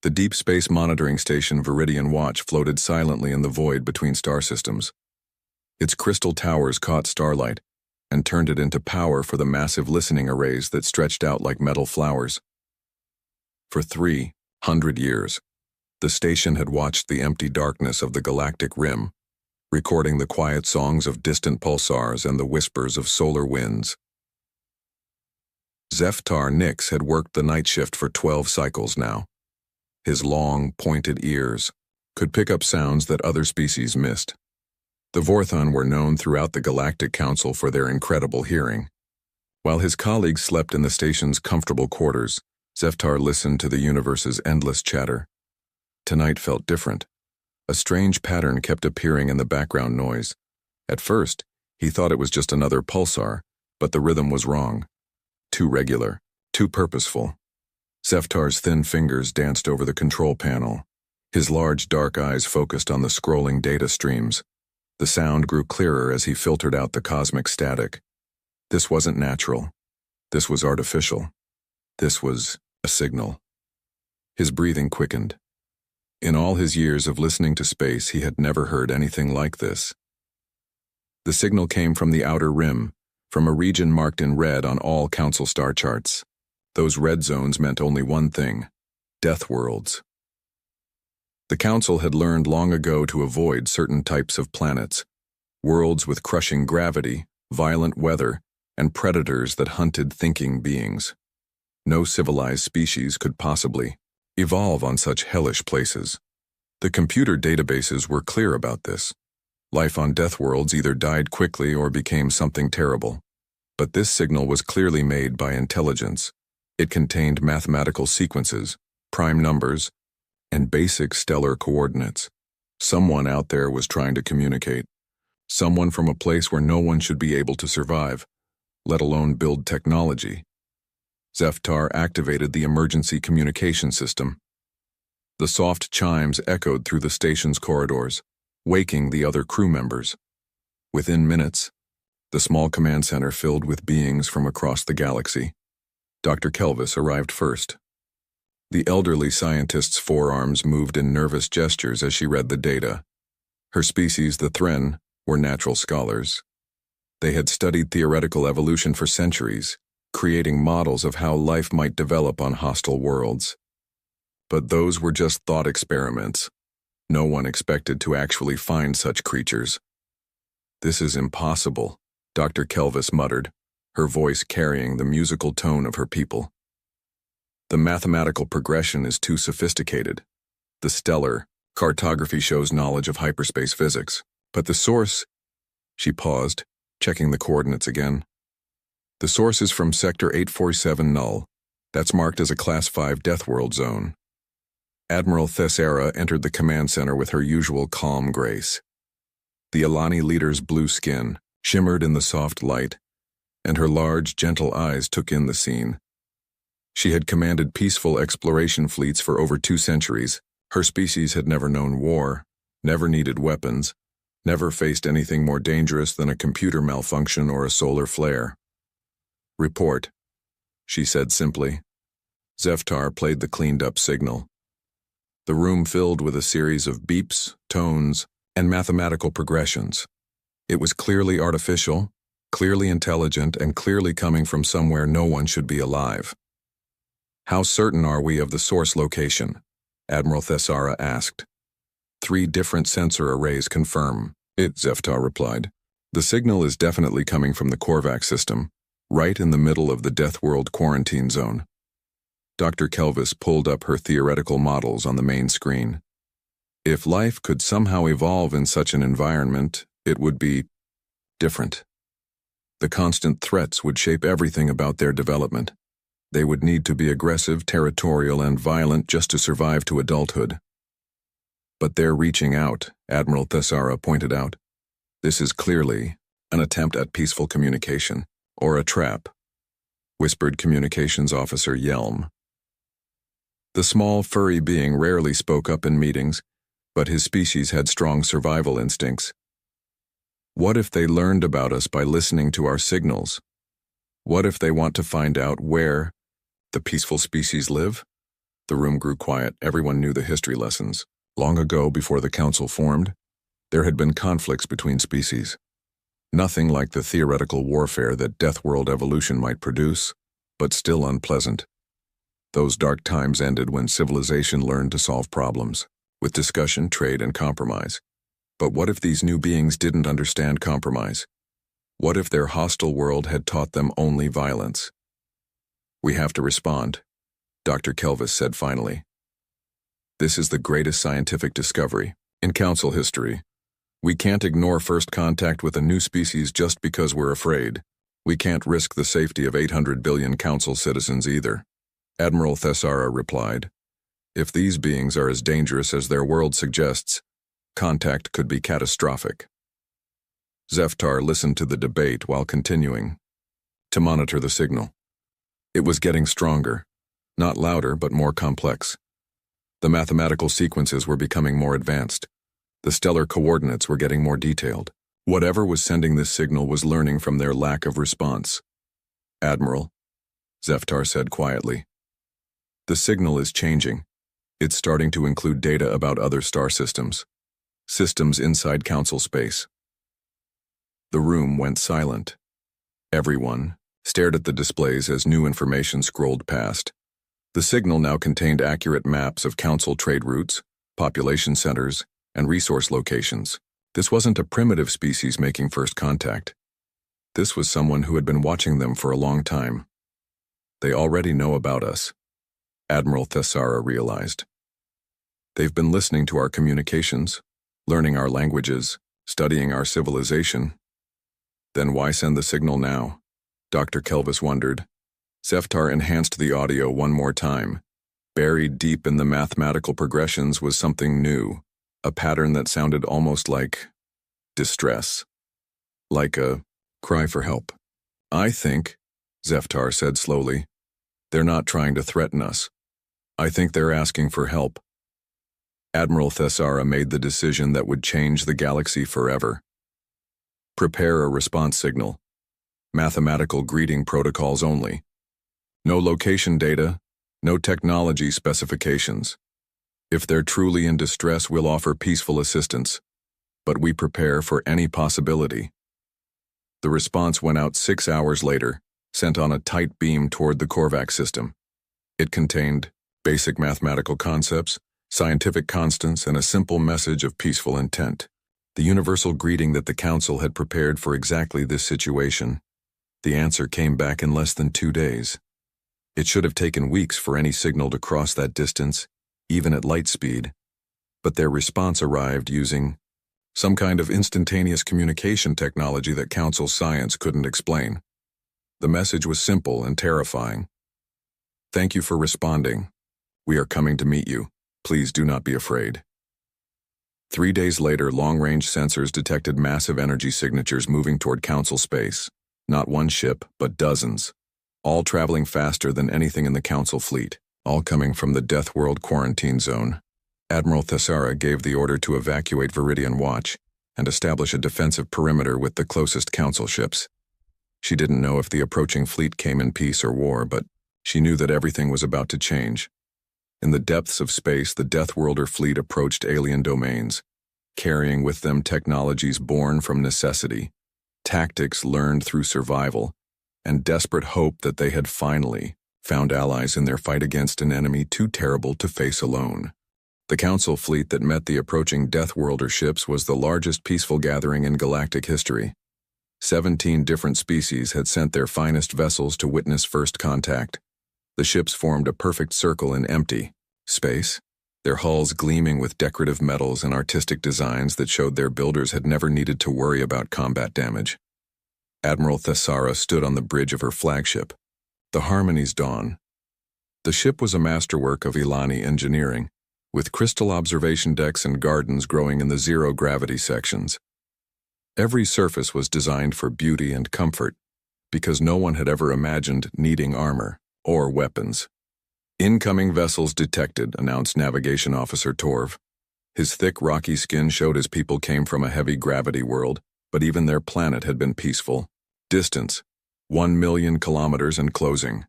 The Deep Space Monitoring Station Meridian watch floated silently in the void between star systems. Its crystal towers caught starlight and turned it into power for the massive listening arrays that stretched out like metal flowers. For 300 years, the station had watched the empty darkness of the galactic rim, recording the quiet songs of distant pulsars and the whispers of solar winds. Zeftar Nix had worked the night shift for 12 cycles now. His long, pointed ears could pick up sounds that other species missed. The Vorthon were known throughout the Galactic Council for their incredible hearing. While his colleagues slept in the station's comfortable quarters, Zeftar listened to the universe's endless chatter. Tonight felt different. A strange pattern kept appearing in the background noise. At first, he thought it was just another pulsar, but the rhythm was wrong. Too regular, too purposeful. Zeftar's thin fingers danced over the control panel. His large dark eyes focused on the scrolling data streams. The sound grew clearer as he filtered out the cosmic static. This wasn't natural. This was artificial. This was a signal. His breathing quickened. In all his years of listening to space, he had never heard anything like this. The signal came from the outer rim, from a region marked in red on all Council star charts. Those red zones meant only one thing: death worlds. The Council had learned long ago to avoid certain types of planets, worlds with crushing gravity, violent weather, and predators that hunted thinking beings. No civilized species could possibly evolve on such hellish places. The computer databases were clear about this. Life on death worlds either died quickly or became something terrible. But this signal was clearly made by intelligence. It contained mathematical sequences, prime numbers, and basic stellar coordinates. Someone out there was trying to communicate. Someone from a place where no one should be able to survive, let alone build technology. Zeftar activated the emergency communication system. The soft chimes echoed through the station's corridors, waking the other crew members. Within minutes, the small command center filled with beings from across the galaxy. Dr. Kelvis arrived first. The elderly scientist's forearms moved in nervous gestures as she read the data. Her species, the Thren, were natural scholars. They had studied theoretical evolution for centuries, creating models of how life might develop on hostile worlds. But those were just thought experiments. No one expected to actually find such creatures. "This is impossible," Dr. Kelvis muttered, her voice carrying the musical tone of her people. "The mathematical progression is too sophisticated. The stellar cartography shows knowledge of hyperspace physics, but the source..." She paused, checking the coordinates again. "The source is from Sector 847 Null. That's marked as a Class 5 Death World zone." Admiral Thessera entered the command center with her usual calm grace. The Alani leader's blue skin shimmered in the soft light, and her large, gentle eyes took in the scene. She had commanded peaceful exploration fleets for over 2 centuries. Her species had never known war, never needed weapons, never faced anything more dangerous than a computer malfunction or a solar flare. "Report," she said simply. Zeftar played the cleaned-up signal. The room filled with a series of beeps, tones, and mathematical progressions. It was clearly artificial, clearly intelligent, and clearly coming from somewhere no one should be alive. "How certain are we of the source location?" Admiral Thessara asked. 3 different sensor arrays confirm it," Zeftar replied. "The signal is definitely coming from the Korvax system, right in the middle of the Death World quarantine zone." Dr. Kelvis pulled up her theoretical models on the main screen. If life could somehow evolve in such an environment, it would be different. The constant threats would shape everything about their development. They would need to be aggressive, territorial, and violent just to survive to adulthood. "But they're reaching out," Admiral Thessara pointed out. "This is clearly an attempt at peaceful communication, or a trap," whispered Communications Officer Yelm. The small, furry being rarely spoke up in meetings, but his species had strong survival instincts. "What if they learned about us by listening to our signals? What if they want to find out where the peaceful species live? The room grew quiet. Everyone knew the history lessons. Long ago, before the council formed, there had been conflicts between species. Nothing like the theoretical warfare that Deathworld evolution might produce, but still unpleasant. Those dark times ended when civilization learned to solve problems, with discussion, trade, and compromise. But what if these new beings didn't understand compromise? What if their hostile world had taught them only violence? "We have to respond," Dr. Kelvis said finally. "This is the greatest scientific discovery in council history. We can't ignore first contact with a new species just because we're afraid. We can't risk the safety of 800 billion council citizens either." Admiral Thessara replied, "If these beings are as dangerous as their world suggests, contact could be catastrophic." Zeftar listened to the debate while continuing to monitor the signal. It was getting stronger, not louder but more complex. The mathematical sequences were becoming more advanced. The stellar coordinates were getting more detailed. Whatever was sending this signal was learning from their lack of response. "Admiral," Zeftar said quietly, "the signal is changing. It's starting to include data about other star systems. Systems inside council space." The room went silent. Everyone stared at the displays as new information scrolled past. The signal now contained accurate maps of council trade routes, population centers, and resource locations. This wasn't a primitive species making first contact. This was someone who had been watching them for a long time. "They already know about us," Admiral Thessara realized. "They've been listening to our communications, learning our languages, studying our civilization." Then why send the signal now? Dr. Kelvis wondered. Zeftar enhanced the audio one more time. Buried deep in the mathematical progressions was something new, a pattern that sounded almost like distress, like a cry for help. "I think," Zeftar said slowly, "they're not trying to threaten us. I think they're asking for help." Admiral Thessara made the decision that would change the galaxy forever. Prepare a response signal. Mathematical greeting protocols only. No location data, no technology specifications. If they're truly in distress, we'll offer peaceful assistance, but we prepare for any possibility. The response went out 6 hours later, sent on a tight beam toward the Korvax system. It contained basic mathematical concepts, scientific constants, and a simple message of peaceful intent. The universal greeting that the Council had prepared for exactly this situation. The answer came back in less than 2 days. It should have taken weeks for any signal to cross that distance, even at light speed. But their response arrived using some kind of instantaneous communication technology that Council science couldn't explain. The message was simple and terrifying. "Thank you for responding. We are coming to meet you. Please do not be afraid." 3 days later, long-range sensors detected massive energy signatures moving toward Council space. Not one ship, but dozens. All traveling faster than anything in the Council fleet, all coming from the Deathworld quarantine zone. Admiral Thessara gave the order to evacuate Meridian Watch and establish a defensive perimeter with the closest Council ships. She didn't know if the approaching fleet came in peace or war, but she knew that everything was about to change. In the depths of space, the Deathworlder fleet approached alien domains, carrying with them technologies born from necessity, tactics learned through survival, and desperate hope that they had finally found allies in their fight against an enemy too terrible to face alone. The Council fleet that met the approaching Deathworlder ships was the largest peaceful gathering in galactic history. 17 different species had sent their finest vessels to witness first contact. The ships formed a perfect circle in empty space, their hulls gleaming with decorative metals and artistic designs that showed their builders had never needed to worry about combat damage. Admiral Thessara stood on the bridge of her flagship, the Harmony's Dawn. The ship was a masterwork of Ilani engineering, with crystal observation decks and gardens growing in the zero-gravity sections. Every surface was designed for beauty and comfort, because no one had ever imagined needing armor or weapons. "Incoming vessels detected," announced Navigation Officer Torv. His thick, rocky skin showed his people came from a heavy gravity world, but even their planet had been peaceful. Distance, 1 million kilometers and closing.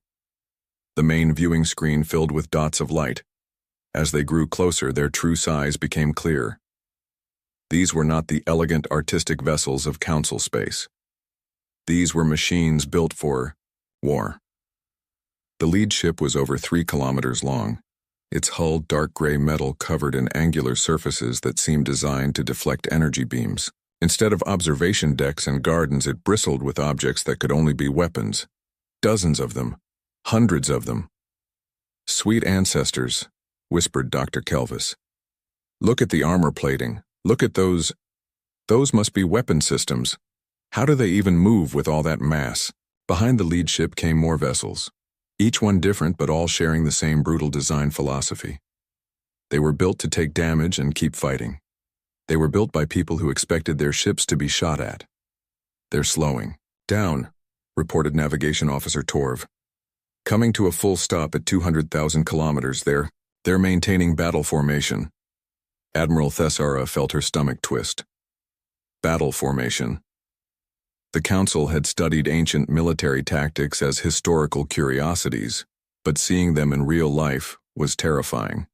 The main viewing screen filled with dots of light, As they grew closer, their true size became clear. These were not the elegant, artistic vessels of council space. These were machines built for war. The lead ship was over 3 kilometers long, its hull dark gray metal covered in angular surfaces that seemed designed to deflect energy beams. Instead of observation decks and gardens, it bristled with objects that could only be weapons. Dozens of them. Hundreds of them. "Sweet ancestors," whispered Dr. Kelvis. "Look at the armor plating. Look at those. Those must be weapon systems. How do they even move with all that mass?" Behind the lead ship came more vessels, each one different but all sharing the same brutal design philosophy. They were built to take damage and keep fighting. They were built by people who expected their ships to be shot at. "They're slowing down," reported Navigation Officer Torv. "Coming to a full stop at 200,000 kilometers. They're maintaining battle formation." Admiral Thessara felt her stomach twist. Battle formation. The Council had studied ancient military tactics as historical curiosities, but seeing them in real life was terrifying.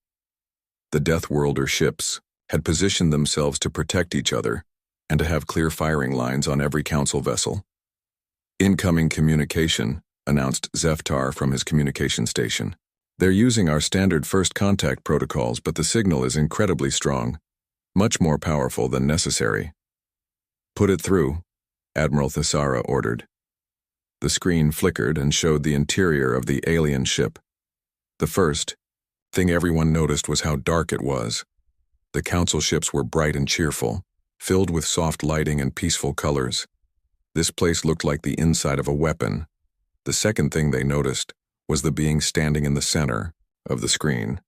The Deathworlder ships had positioned themselves to protect each other and to have clear firing lines on every Council vessel. "Incoming communication," announced Zeftar from his communication station. "They're using our standard first contact protocols, but the signal is incredibly strong, much more powerful than necessary." "Put it through," Admiral Thessara ordered. The screen flickered and showed the interior of the alien ship. The first thing everyone noticed was how dark it was. The Council ships were bright and cheerful, filled with soft lighting and peaceful colors. This place looked like the inside of a weapon. The second thing they noticed was the being standing in the center of the screen.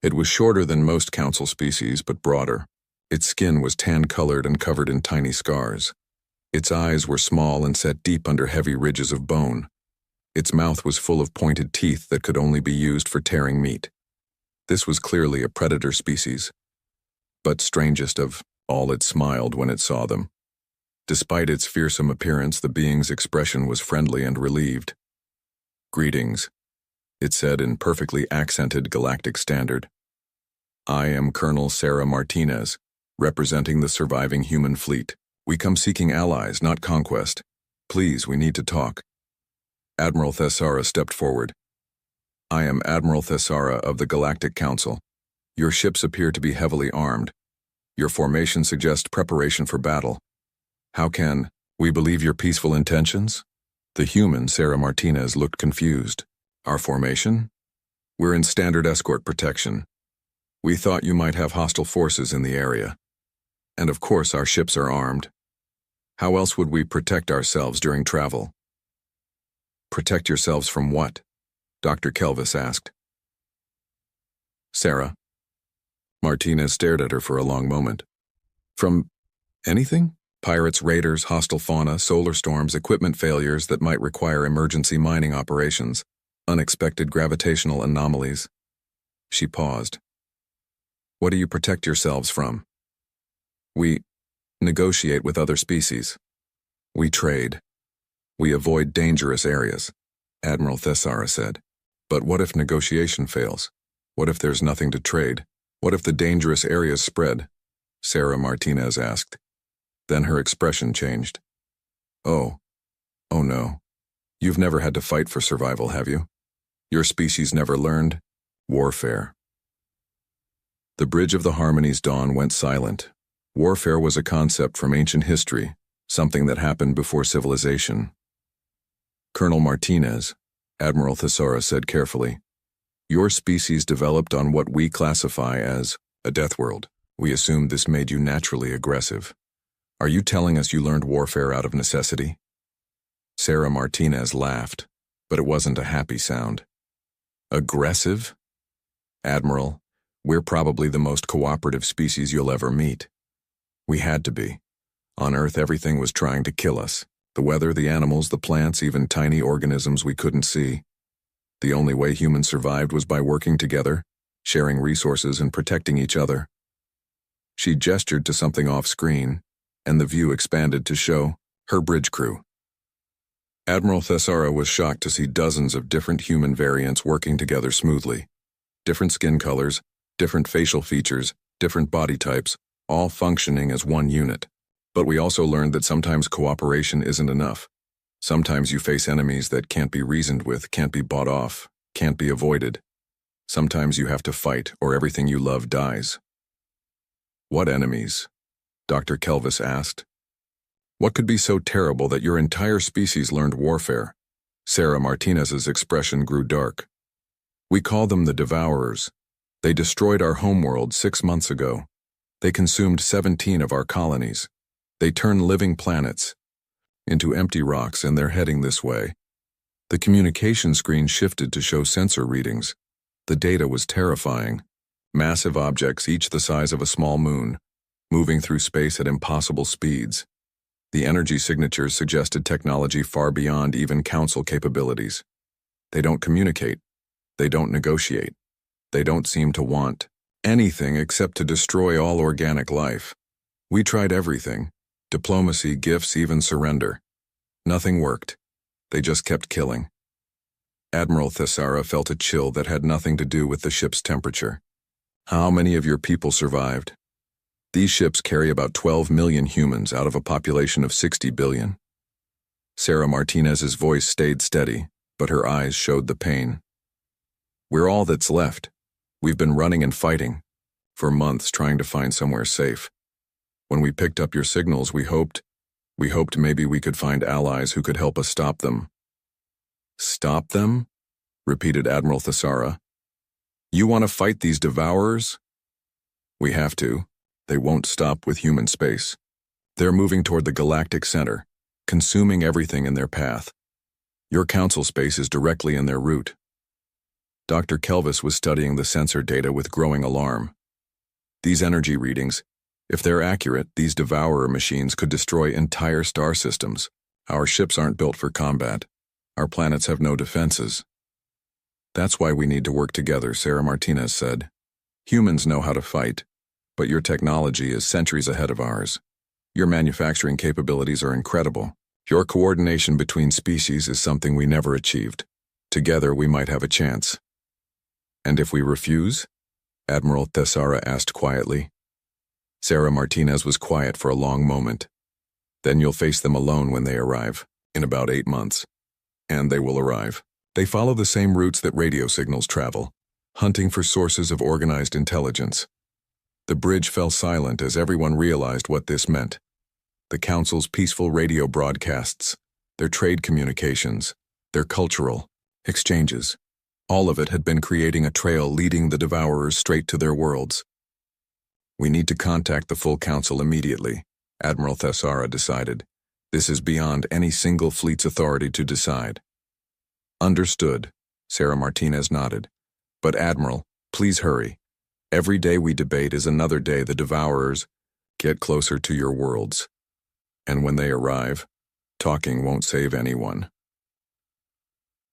It was shorter than most Council species, but broader. Its skin was tan-colored and covered in tiny scars. Its eyes were small and set deep under heavy ridges of bone. Its mouth was full of pointed teeth that could only be used for tearing meat. This was clearly a predator species. But strangest of all, it smiled when it saw them. Despite its fearsome appearance, the being's expression was friendly and relieved. "Greetings," it said in perfectly accented galactic standard. "I am Colonel Sarah Martinez, representing the surviving human fleet. We come seeking allies, not conquest. Please, we need to talk." Admiral Thessara stepped forward. "I am Admiral Thessara of the Galactic Council. Your ships appear to be heavily armed. Your formation suggests preparation for battle. How can we believe your peaceful intentions?" The human, Sarah Martinez, looked confused. "Our formation? We're in standard escort protection. We thought you might have hostile forces in the area. And of course our ships are armed. How else would we protect ourselves during travel?" "Protect yourselves from what?" Dr. Kelvis asked. "Sarah." Martinez stared at her for a long moment. "From anything? Pirates, raiders, hostile fauna, solar storms, equipment failures that might require emergency mining operations, unexpected gravitational anomalies." She paused. "What do you protect yourselves from?" "We negotiate with other species. We trade. We avoid dangerous areas," Admiral Thessara said. "But what if negotiation fails? What if there's nothing to trade? What if the dangerous areas spread?" Sarah Martinez asked. Then her expression changed. Oh no. You've never had to fight for survival, have you? Your species never learned warfare." The Bridge of the Harmony's dawn went silent. Warfare was a concept from ancient history, something that happened before civilization. "Colonel Martinez," Admiral Thessara said carefully, "your species developed on what we classify as a death world. We assumed this made you naturally aggressive. Are you telling us you learned warfare out of necessity?" Sarah Martinez laughed, but it wasn't a happy sound. "Aggressive? Admiral, we're probably the most cooperative species you'll ever meet. We had to be. On Earth, everything was trying to kill us. The weather, the animals, the plants, even tiny organisms we couldn't see. The only way humans survived was by working together, sharing resources and protecting each other." She gestured to something off-screen, and the view expanded to show her bridge crew. Admiral Thessara was shocked to see dozens of different human variants working together smoothly. Different skin colors, different facial features, different body types, all functioning as one unit. But we also learned that sometimes cooperation isn't enough. Sometimes you face enemies that can't be reasoned with, can't be bought off, can't be avoided. Sometimes you have to fight, or everything you love dies. What enemies? Dr. Kelvis asked. What could be so terrible that your entire species learned warfare? Sarah Martinez's expression grew dark. We call them the Devourers. They destroyed our homeworld 6 months ago. They consumed 17 of our colonies. They turned living planets into empty rocks, and they're heading this way. The communication screen shifted to show sensor readings. The data was terrifying. Massive objects, each the size of a small moon, moving through space at impossible speeds. The energy signatures suggested technology far beyond even Council capabilities. They don't communicate. They don't negotiate. They don't seem to want anything except to destroy all organic life. We tried everything. Diplomacy, gifts, even surrender. Nothing worked. They just kept killing. Admiral Thessara felt a chill that had nothing to do with the ship's temperature. How many of your people survived? These ships carry about 12 million humans out of a population of 60 billion. Sarah Martinez's voice stayed steady, but her eyes showed the pain. We're all that's left. We've been running and fighting for months, trying to find somewhere safe. When we picked up your signals, we hoped maybe we could find allies who could help us stop them. Stop them? Repeated Admiral Thessara. You want to fight these Devourers? We have to. They won't stop with human space. They're moving toward the galactic center, consuming everything in their path. Your Council space is directly in their route. Dr. Kelvis was studying the sensor data with growing alarm. These energy readings, if they're accurate, these Devourer machines could destroy entire star systems. Our ships aren't built for combat. Our planets have no defenses. That's why we need to work together, Sarah Martinez said. Humans know how to fight, but your technology is centuries ahead of ours. Your manufacturing capabilities are incredible. Your coordination between species is something we never achieved. Together we might have a chance. And if we refuse? Admiral Thessara asked quietly. Sarah Martinez was quiet for a long moment. Then you'll face them alone when they arrive, in about 8 months. And they will arrive. They follow the same routes that radio signals travel, hunting for sources of organized intelligence. The bridge fell silent as everyone realized what this meant. The Council's peaceful radio broadcasts, their trade communications, their cultural exchanges, all of it had been creating a trail leading the Devourers straight to their worlds. We need to contact the full Council immediately, Admiral Thessara decided. This is beyond any single fleet's authority to decide. Understood, Sarah Martinez nodded. But Admiral, please hurry. Every day we debate is another day the Devourers get closer to your worlds. And when they arrive, talking won't save anyone.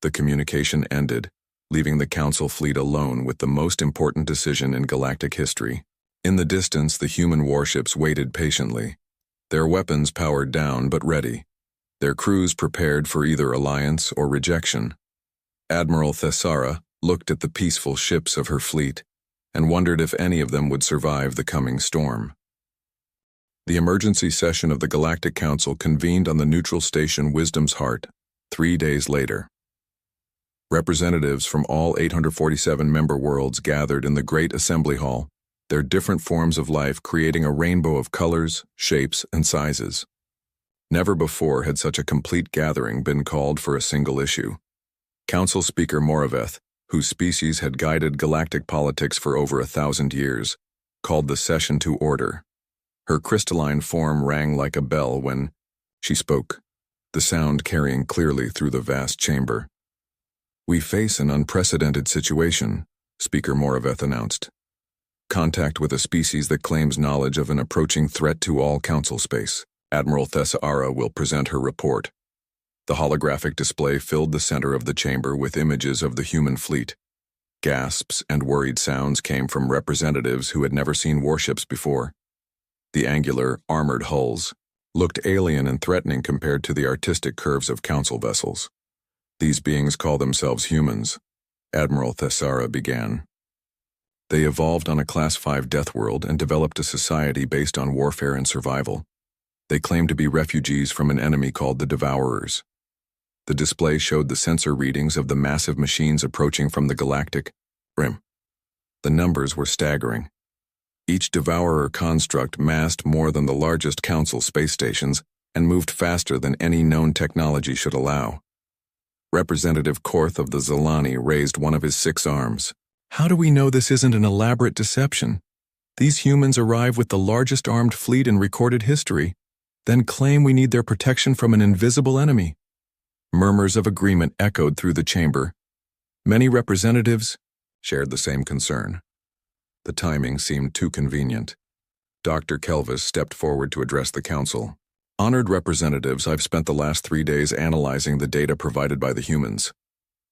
The communication ended, leaving the Council fleet alone with the most important decision in galactic history. In the distance, the human warships waited patiently, their weapons powered down but ready, their crews prepared for either alliance or rejection. Admiral Thessara looked at the peaceful ships of her fleet and wondered if any of them would survive the coming storm. The emergency session of the Galactic Council convened on the neutral station Wisdom's Heart 3 days later. Representatives from all 847 member worlds gathered in the Great Assembly Hall, their different forms of life creating a rainbow of colors, shapes, and sizes. Never before had such a complete gathering been called for a single issue. Council Speaker Moraveth, whose species had guided galactic politics for over 1,000 years, called the session to order. Her crystalline form rang like a bell when she spoke, the sound carrying clearly through the vast chamber. We face an unprecedented situation, Speaker Moraveth announced. Contact with a species that claims knowledge of an approaching threat to all Council space. Admiral Thessara will present her report. The holographic display filled the center of the chamber with images of the human fleet. Gasps and worried sounds came from representatives who had never seen warships before. The angular, armored hulls looked alien and threatening compared to the artistic curves of Council vessels. These beings call themselves humans, Admiral Thessara began. They evolved on a Class 5 death world and developed a society based on warfare and survival. They claim to be refugees from an enemy called the Devourers. The display showed the sensor readings of the massive machines approaching from the galactic rim. The numbers were staggering. Each Devourer construct massed more than the largest Council space stations and moved faster than any known technology should allow. Representative Korth of the Zilani raised one of his 6 arms. How do we know this isn't an elaborate deception? These humans arrive with the largest armed fleet in recorded history, then claim we need their protection from an invisible enemy. Murmurs of agreement echoed through the chamber. Many representatives shared the same concern. The timing seemed too convenient. Dr. Kelvis stepped forward to address the council. Honored representatives, I've spent the last 3 days analyzing the data provided by the humans.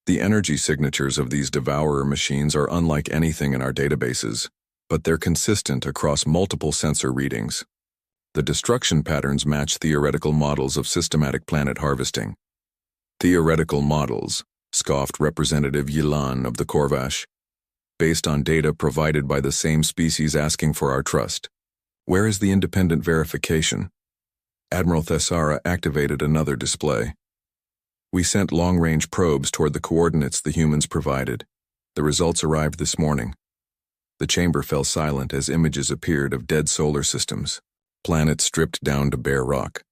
The energy signatures of these Devourer machines are unlike anything in our databases, but they're consistent across multiple sensor readings. The destruction patterns match theoretical models of systematic planet harvesting. Theoretical models, scoffed Representative Yilan of the Korvash, based on data provided by the same species asking for our trust. Where is the independent verification? Admiral Thessara activated another display. We sent long-range probes toward the coordinates the humans provided. The results arrived this morning. The chamber fell silent as images appeared of dead solar systems, planets stripped down to bare rock,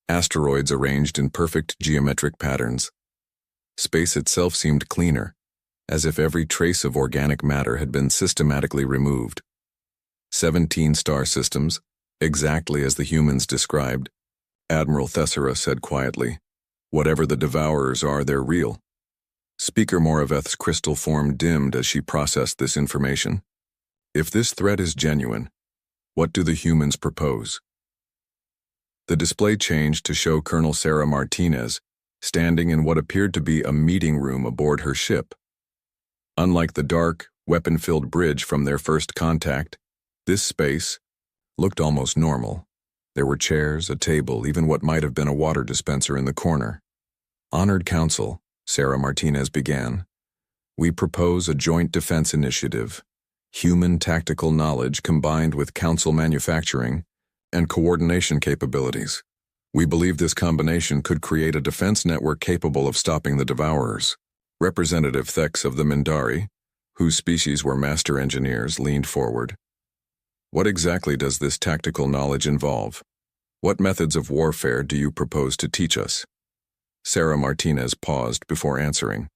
asteroids arranged in perfect geometric patterns. Space itself seemed cleaner, as if every trace of organic matter had been systematically removed. 17 star systems, exactly as the humans described. Admiral Thessara said quietly, "Whatever the Devourers are, they're real." Speaker Moraveth's crystal form dimmed as she processed this information. If this threat is genuine, what do the humans propose? The display changed to show Colonel Sarah Martinez standing in what appeared to be a meeting room aboard her ship. Unlike the dark, weapon-filled bridge from their first contact, this space looked almost normal. There were chairs, a table, even what might have been a water dispenser in the corner. Honored Council, Sarah Martinez began. We propose a joint defense initiative, human tactical knowledge combined with Council manufacturing and coordination capabilities. We believe this combination could create a defense network capable of stopping the Devourers. Representative Thex of the Mindari, whose species were master engineers, leaned forward. What exactly does this tactical knowledge involve? What methods of warfare do you propose to teach us? Sarah Martinez paused before answering.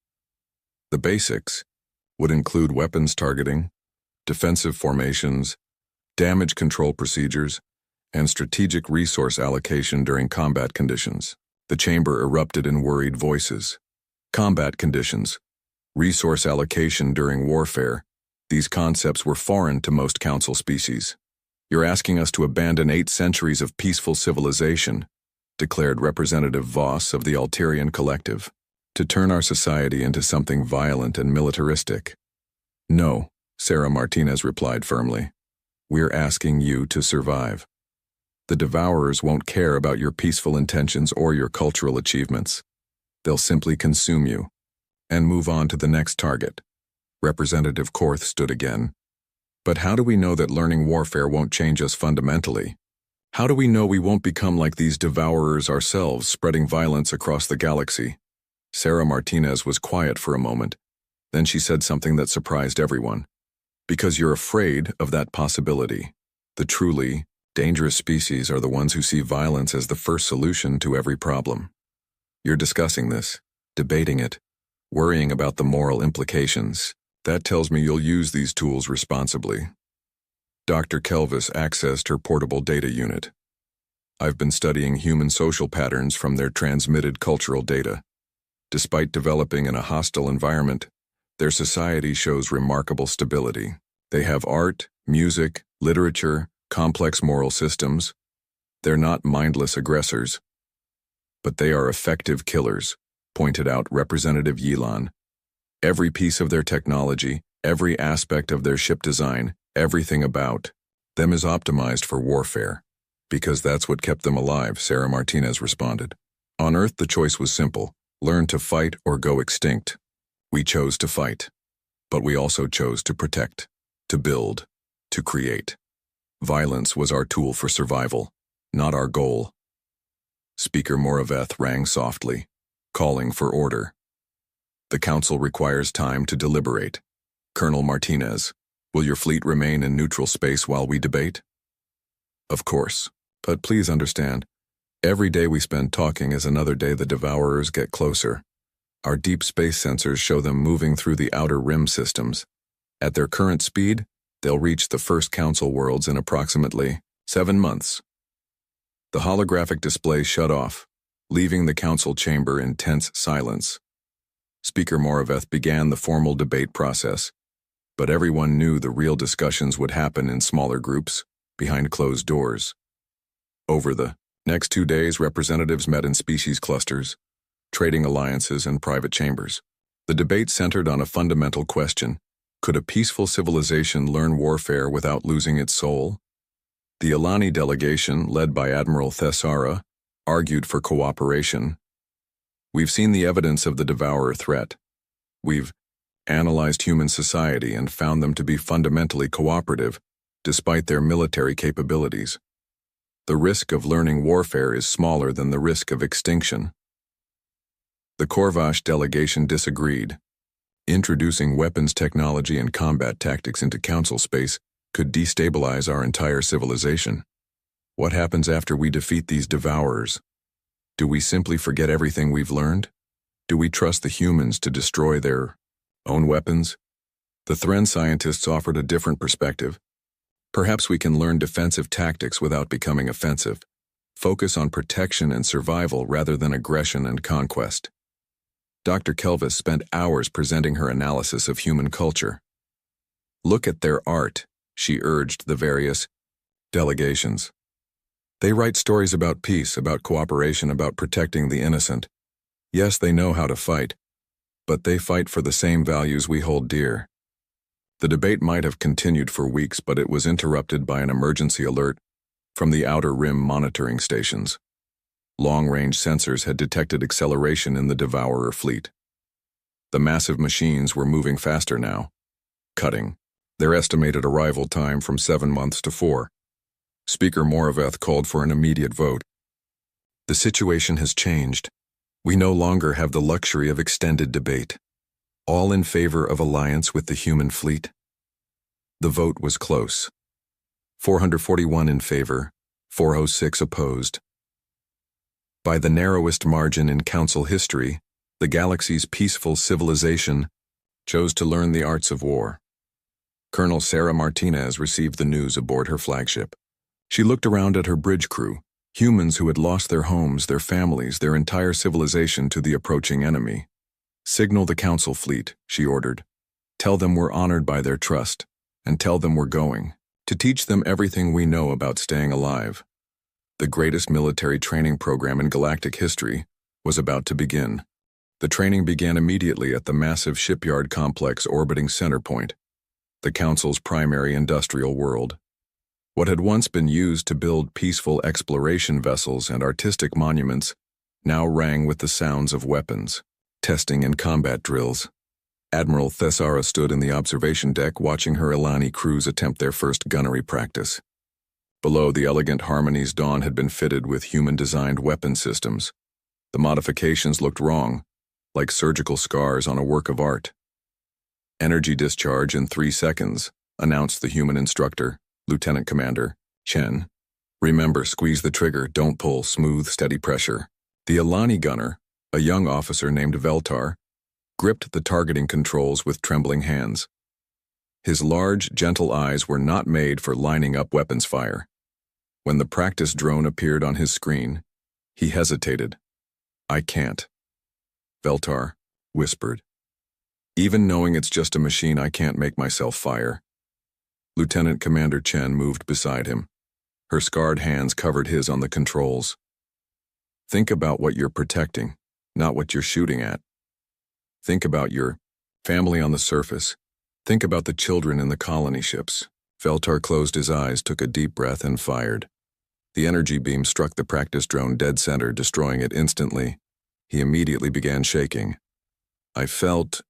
The basics would include weapons targeting, defensive formations, damage control procedures, and strategic resource allocation during combat conditions. The chamber erupted in worried voices. Combat conditions, resource allocation during warfare, these concepts were foreign to most Council species. You're asking us to abandon 8 centuries of peaceful civilization, declared Representative Voss of the Alterian Collective, to turn our society into something violent and militaristic. No, Sarah Martinez replied firmly. We're asking you to survive. The Devourers won't care about your peaceful intentions or your cultural achievements. They'll simply consume you and move on to the next target. Representative Korth stood again. But how do we know that learning warfare won't change us fundamentally? How do we know we won't become like these Devourers ourselves, spreading violence across the galaxy? Sarah Martinez was quiet for a moment. Then she said something that surprised everyone. Because you're afraid of that possibility. The truly dangerous species are the ones who see violence as the first solution to every problem. You're discussing this, debating it, worrying about the moral implications. That tells me you'll use these tools responsibly. Dr. Kelvis accessed her portable data unit. I've been studying human social patterns from their transmitted cultural data. Despite developing in a hostile environment, their society shows remarkable stability. They have art, music, literature, complex moral systems. They're not mindless aggressors. But they are effective killers, pointed out Representative Yilan. Every piece of their technology, every aspect of their ship design, everything about them is optimized for warfare. Because that's what kept them alive, Sarah Martinez responded. On Earth, the choice was simple: learn to fight or go extinct. We chose to fight. But we also chose to protect. to build, to create. Violence was our tool for survival, not our goal. Speaker Moraveth rang softly, calling for order. The council requires time to deliberate. Colonel Martinez, will your fleet remain in neutral space while we debate? Of course, but please understand, every day we spend talking is another day the Devourers get closer. Our deep space sensors show them moving through the outer rim systems. At their current speed, they'll reach the first council worlds in approximately 7 months. The holographic display shut off, leaving the council chamber in tense silence. Speaker Moraveth began the formal debate process, but everyone knew the real discussions would happen in smaller groups, behind closed doors. Over the next 2 days, representatives met in species clusters, trading alliances, and private chambers. The debate centered on a fundamental question: could a peaceful civilization learn warfare without losing its soul? The Alani delegation, led by Admiral Thessara, argued for cooperation. We've seen the evidence of the Devourer threat. We've analyzed human society and found them to be fundamentally cooperative, despite their military capabilities. The risk of learning warfare is smaller than the risk of extinction. The Korvash delegation disagreed. Introducing weapons technology and combat tactics into council space could destabilize our entire civilization. What happens after we defeat these Devourers? Do we simply forget everything we've learned? Do we trust the humans to destroy their own weapons? The Thren scientists offered a different perspective. Perhaps we can learn defensive tactics without becoming offensive. Focus on protection and survival rather than aggression and conquest. Dr. Kelvis spent hours presenting her analysis of human culture. Look at their art, she urged the various delegations. They write stories about peace, about cooperation, about protecting the innocent. Yes, they know how to fight, but they fight for the same values we hold dear. The debate might have continued for weeks, but it was interrupted by an emergency alert from the outer rim monitoring stations. Long-range sensors had detected acceleration in the Devourer fleet. The massive machines were moving faster now, cutting their estimated arrival time from 7 months to 4. Speaker Moraveth called for an immediate vote. The situation has changed. We no longer have the luxury of extended debate. All in favor of alliance with the human fleet? The vote was close. 441 in favor, 406 opposed. By the narrowest margin in council history, the galaxy's peaceful civilization chose to learn the arts of war. Colonel Sarah Martinez received the news aboard her flagship. She looked around at her bridge crew, humans who had lost their homes, their families, their entire civilization to the approaching enemy. Signal the council fleet, she ordered. Tell them we're honored by their trust, and tell them we're going to teach them everything we know about staying alive. The greatest military training program in galactic history was about to begin. The training began immediately at the massive shipyard complex orbiting Centerpoint, the Council's primary industrial world. What had once been used to build peaceful exploration vessels and artistic monuments now rang with the sounds of weapons, testing, and combat drills. Admiral Thessara stood in the observation deck watching her Alani crews attempt their first gunnery practice. Below, the elegant Harmony's Dawn had been fitted with human-designed weapon systems. The modifications looked wrong, like surgical scars on a work of art. Energy discharge in 3 seconds, announced the human instructor, Lieutenant Commander Chen. Remember, squeeze the trigger, don't pull, smooth, steady pressure. The Alani gunner, a young officer named Veltar, gripped the targeting controls with trembling hands. His large, gentle eyes were not made for lining up weapons fire. When the practice drone appeared on his screen, he hesitated. I can't, Veltar whispered. Even knowing it's just a machine, I can't make myself fire. Lieutenant Commander Chen moved beside him. Her scarred hands covered his on the controls. Think about what you're protecting, not what you're shooting at. Think about your family on the surface. Think about the children in the colony ships. Veltar closed his eyes, took a deep breath, and fired. The energy beam struck the practice drone dead center, destroying it instantly. He immediately began shaking. I felt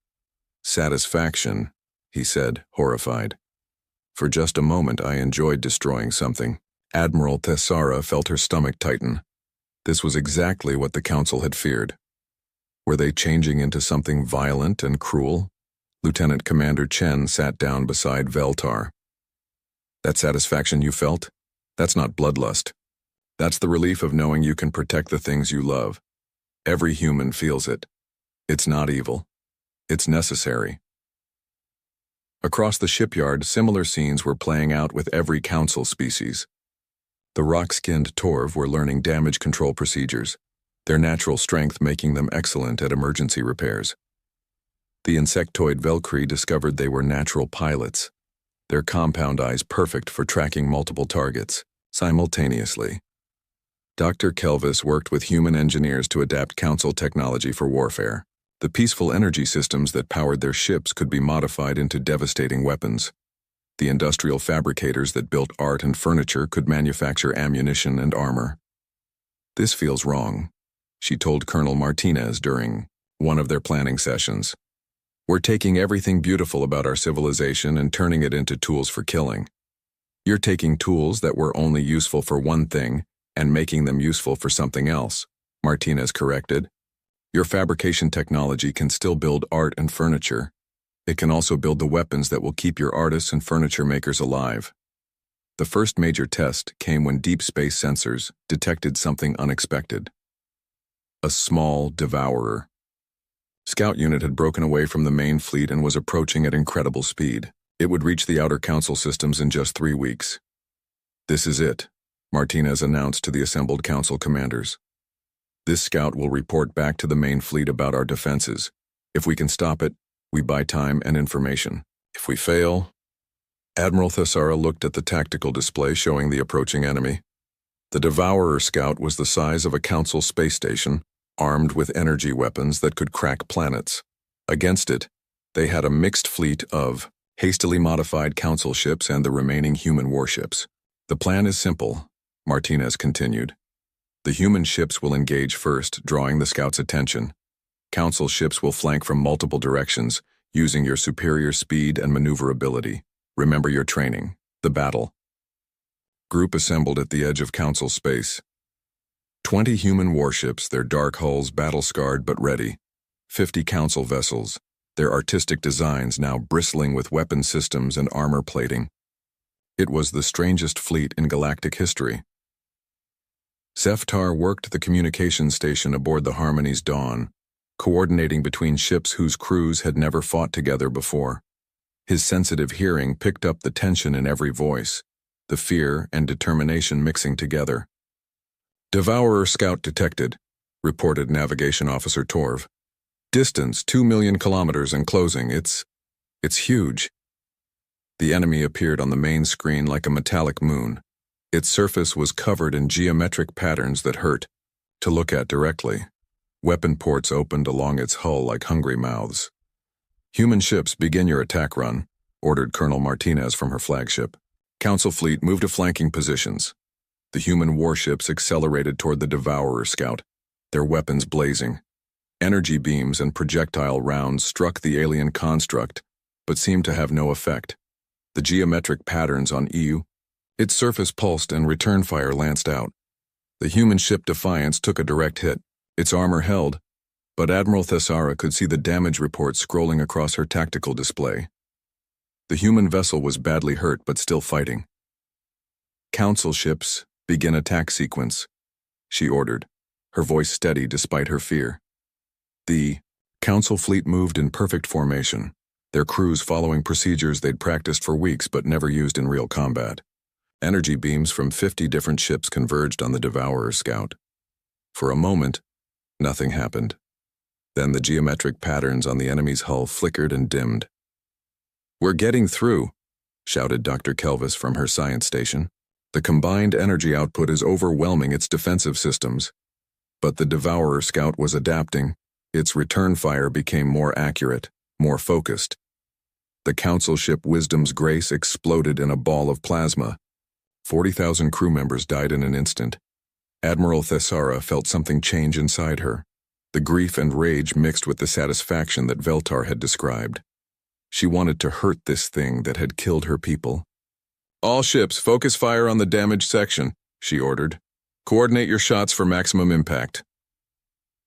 satisfaction, he said, horrified. For just a moment I enjoyed destroying something. Admiral Thessara felt her stomach tighten. This was exactly what the Council had feared. Were they changing into something violent and cruel? Lieutenant Commander Chen sat down beside Veltar. That satisfaction you felt? That's not bloodlust. That's the relief of knowing you can protect the things you love. Every human feels it. It's not evil. It's necessary. Across the shipyard, similar scenes were playing out with every Council species. The rock-skinned Torv were learning damage control procedures, their natural strength making them excellent at emergency repairs. The insectoid Velcri discovered they were natural pilots, their compound eyes perfect for tracking multiple targets simultaneously. Dr. Kelvis worked with human engineers to adapt Council technology for warfare. The peaceful energy systems that powered their ships could be modified into devastating weapons. The industrial fabricators that built art and furniture could manufacture ammunition and armor. This feels wrong, she told Colonel Martinez during one of their planning sessions. We're taking everything beautiful about our civilization and turning it into tools for killing. You're taking tools that were only useful for one thing and making them useful for something else, Martinez corrected. Your fabrication technology can still build art and furniture. It can also build the weapons that will keep your artists and furniture makers alive. The first major test came when deep space sensors detected something unexpected. A small Devourer. Scout unit had broken away from the main fleet and was approaching at incredible speed. It would reach the outer Council systems in just 3 weeks. This is it, Martinez announced to the assembled Council commanders. This scout will report back to the main fleet about our defenses. If we can stop it, we buy time and information. If we fail... Admiral Thessara looked at the tactical display showing the approaching enemy. The Devourer scout was the size of a Council space station, armed with energy weapons that could crack planets. Against it, they had a mixed fleet of hastily modified Council ships and the remaining human warships. The plan is simple, Martinez continued. The human ships will engage first, drawing the scouts' attention. Council ships will flank from multiple directions, using your superior speed and maneuverability. Remember your training, the battle. Group assembled at the edge of Council space. 20 human warships, their dark hulls battle-scarred but ready. 50 Council vessels, their artistic designs now bristling with weapon systems and armor plating. It was the strangest fleet in galactic history. Zeftar worked the communications station aboard the Harmony's Dawn, coordinating between ships whose crews had never fought together before. His sensitive hearing picked up the tension in every voice, the fear and determination mixing together. Devourer scout detected, reported Navigation Officer Torv. Distance 2 million kilometers and closing. It's huge. The enemy appeared on the main screen like a metallic moon. Its surface was covered in geometric patterns that hurt to look at directly. Weapon ports opened along its hull like hungry mouths. Human ships, begin your attack run, ordered Colonel Martinez from her flagship. Council fleet moved to flanking positions. The human warships accelerated toward the Devourer scout, their weapons blazing. Energy beams and projectile rounds struck the alien construct, but seemed to have no effect. The geometric patterns on EU, its surface pulsed and return fire lanced out. The human ship Defiance took a direct hit. Its armor held, but Admiral Thessara could see the damage report scrolling across her tactical display. The human vessel was badly hurt but still fighting. Council ships, begin attack sequence, she ordered, her voice steady despite her fear. The Council fleet moved in perfect formation, their crews following procedures they'd practiced for weeks but never used in real combat. Energy beams from 50 different ships converged on the Devourer scout. For a moment, nothing happened. Then the geometric patterns on the enemy's hull flickered and dimmed. "We're getting through," shouted Dr. Kelvis from her science station. "The combined energy output is overwhelming its defensive systems." But the Devourer scout was adapting. Its return fire became more accurate, more focused. The Council ship Wisdom's Grace exploded in a ball of plasma. 40,000 crew members died in an instant. Admiral Thessara felt something change inside her. The grief and rage mixed with the satisfaction that Veltar had described. She wanted to hurt this thing that had killed her people, All ships, focus fire on the damaged section, she ordered. Coordinate your shots for maximum impact.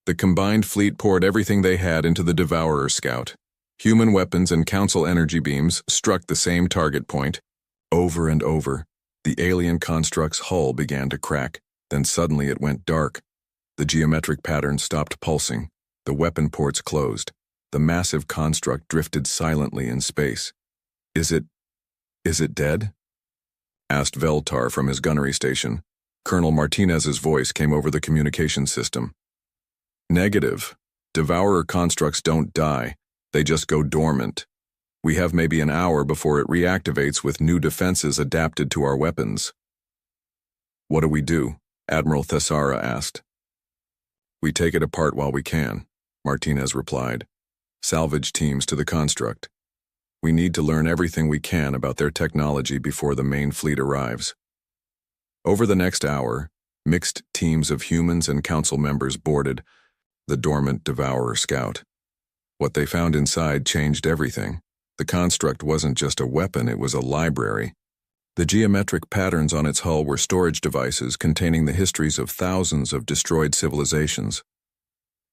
The combined fleet poured everything they had into the Devourer scout. Human weapons and Council energy beams struck the same target point. Over and over, the alien construct's hull began to crack. Then suddenly it went dark. The geometric pattern stopped pulsing. The weapon ports closed. The massive construct drifted silently in space. Is it dead? Asked Veltar from his gunnery station. Colonel Martinez's voice came over the communication system. Negative. Devourer constructs don't die. They just go dormant. We have maybe an hour before it reactivates with new defenses adapted to our weapons. What do we do? Admiral Thessara asked. We take it apart while we can, Martinez replied. Salvage teams to the construct. We need to learn everything we can about their technology before the main fleet arrives. Over the next hour, mixed teams of humans and council members boarded the dormant Devourer scout. What they found inside changed everything. The construct wasn't just a weapon, it was a library. The geometric patterns on its hull were storage devices containing the histories of thousands of destroyed civilizations.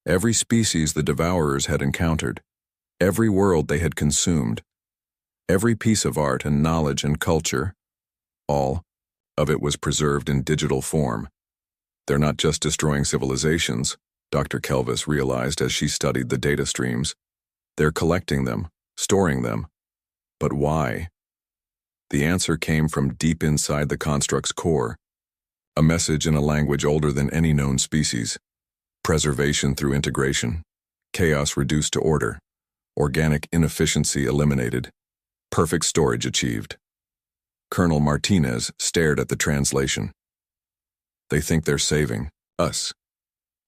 Every species the Devourers had encountered, every world they had consumed, every piece of art and knowledge and culture, all of it was preserved in digital form. They're not just destroying civilizations, Dr. Kelvis realized as she studied the data streams. They're collecting them, storing them. But why? The answer came from deep inside the construct's core, a message in a language older than any known species. Preservation through integration, chaos reduced to order, organic inefficiency eliminated, perfect storage achieved. Colonel Martinez stared at the translation. They think they're saving us.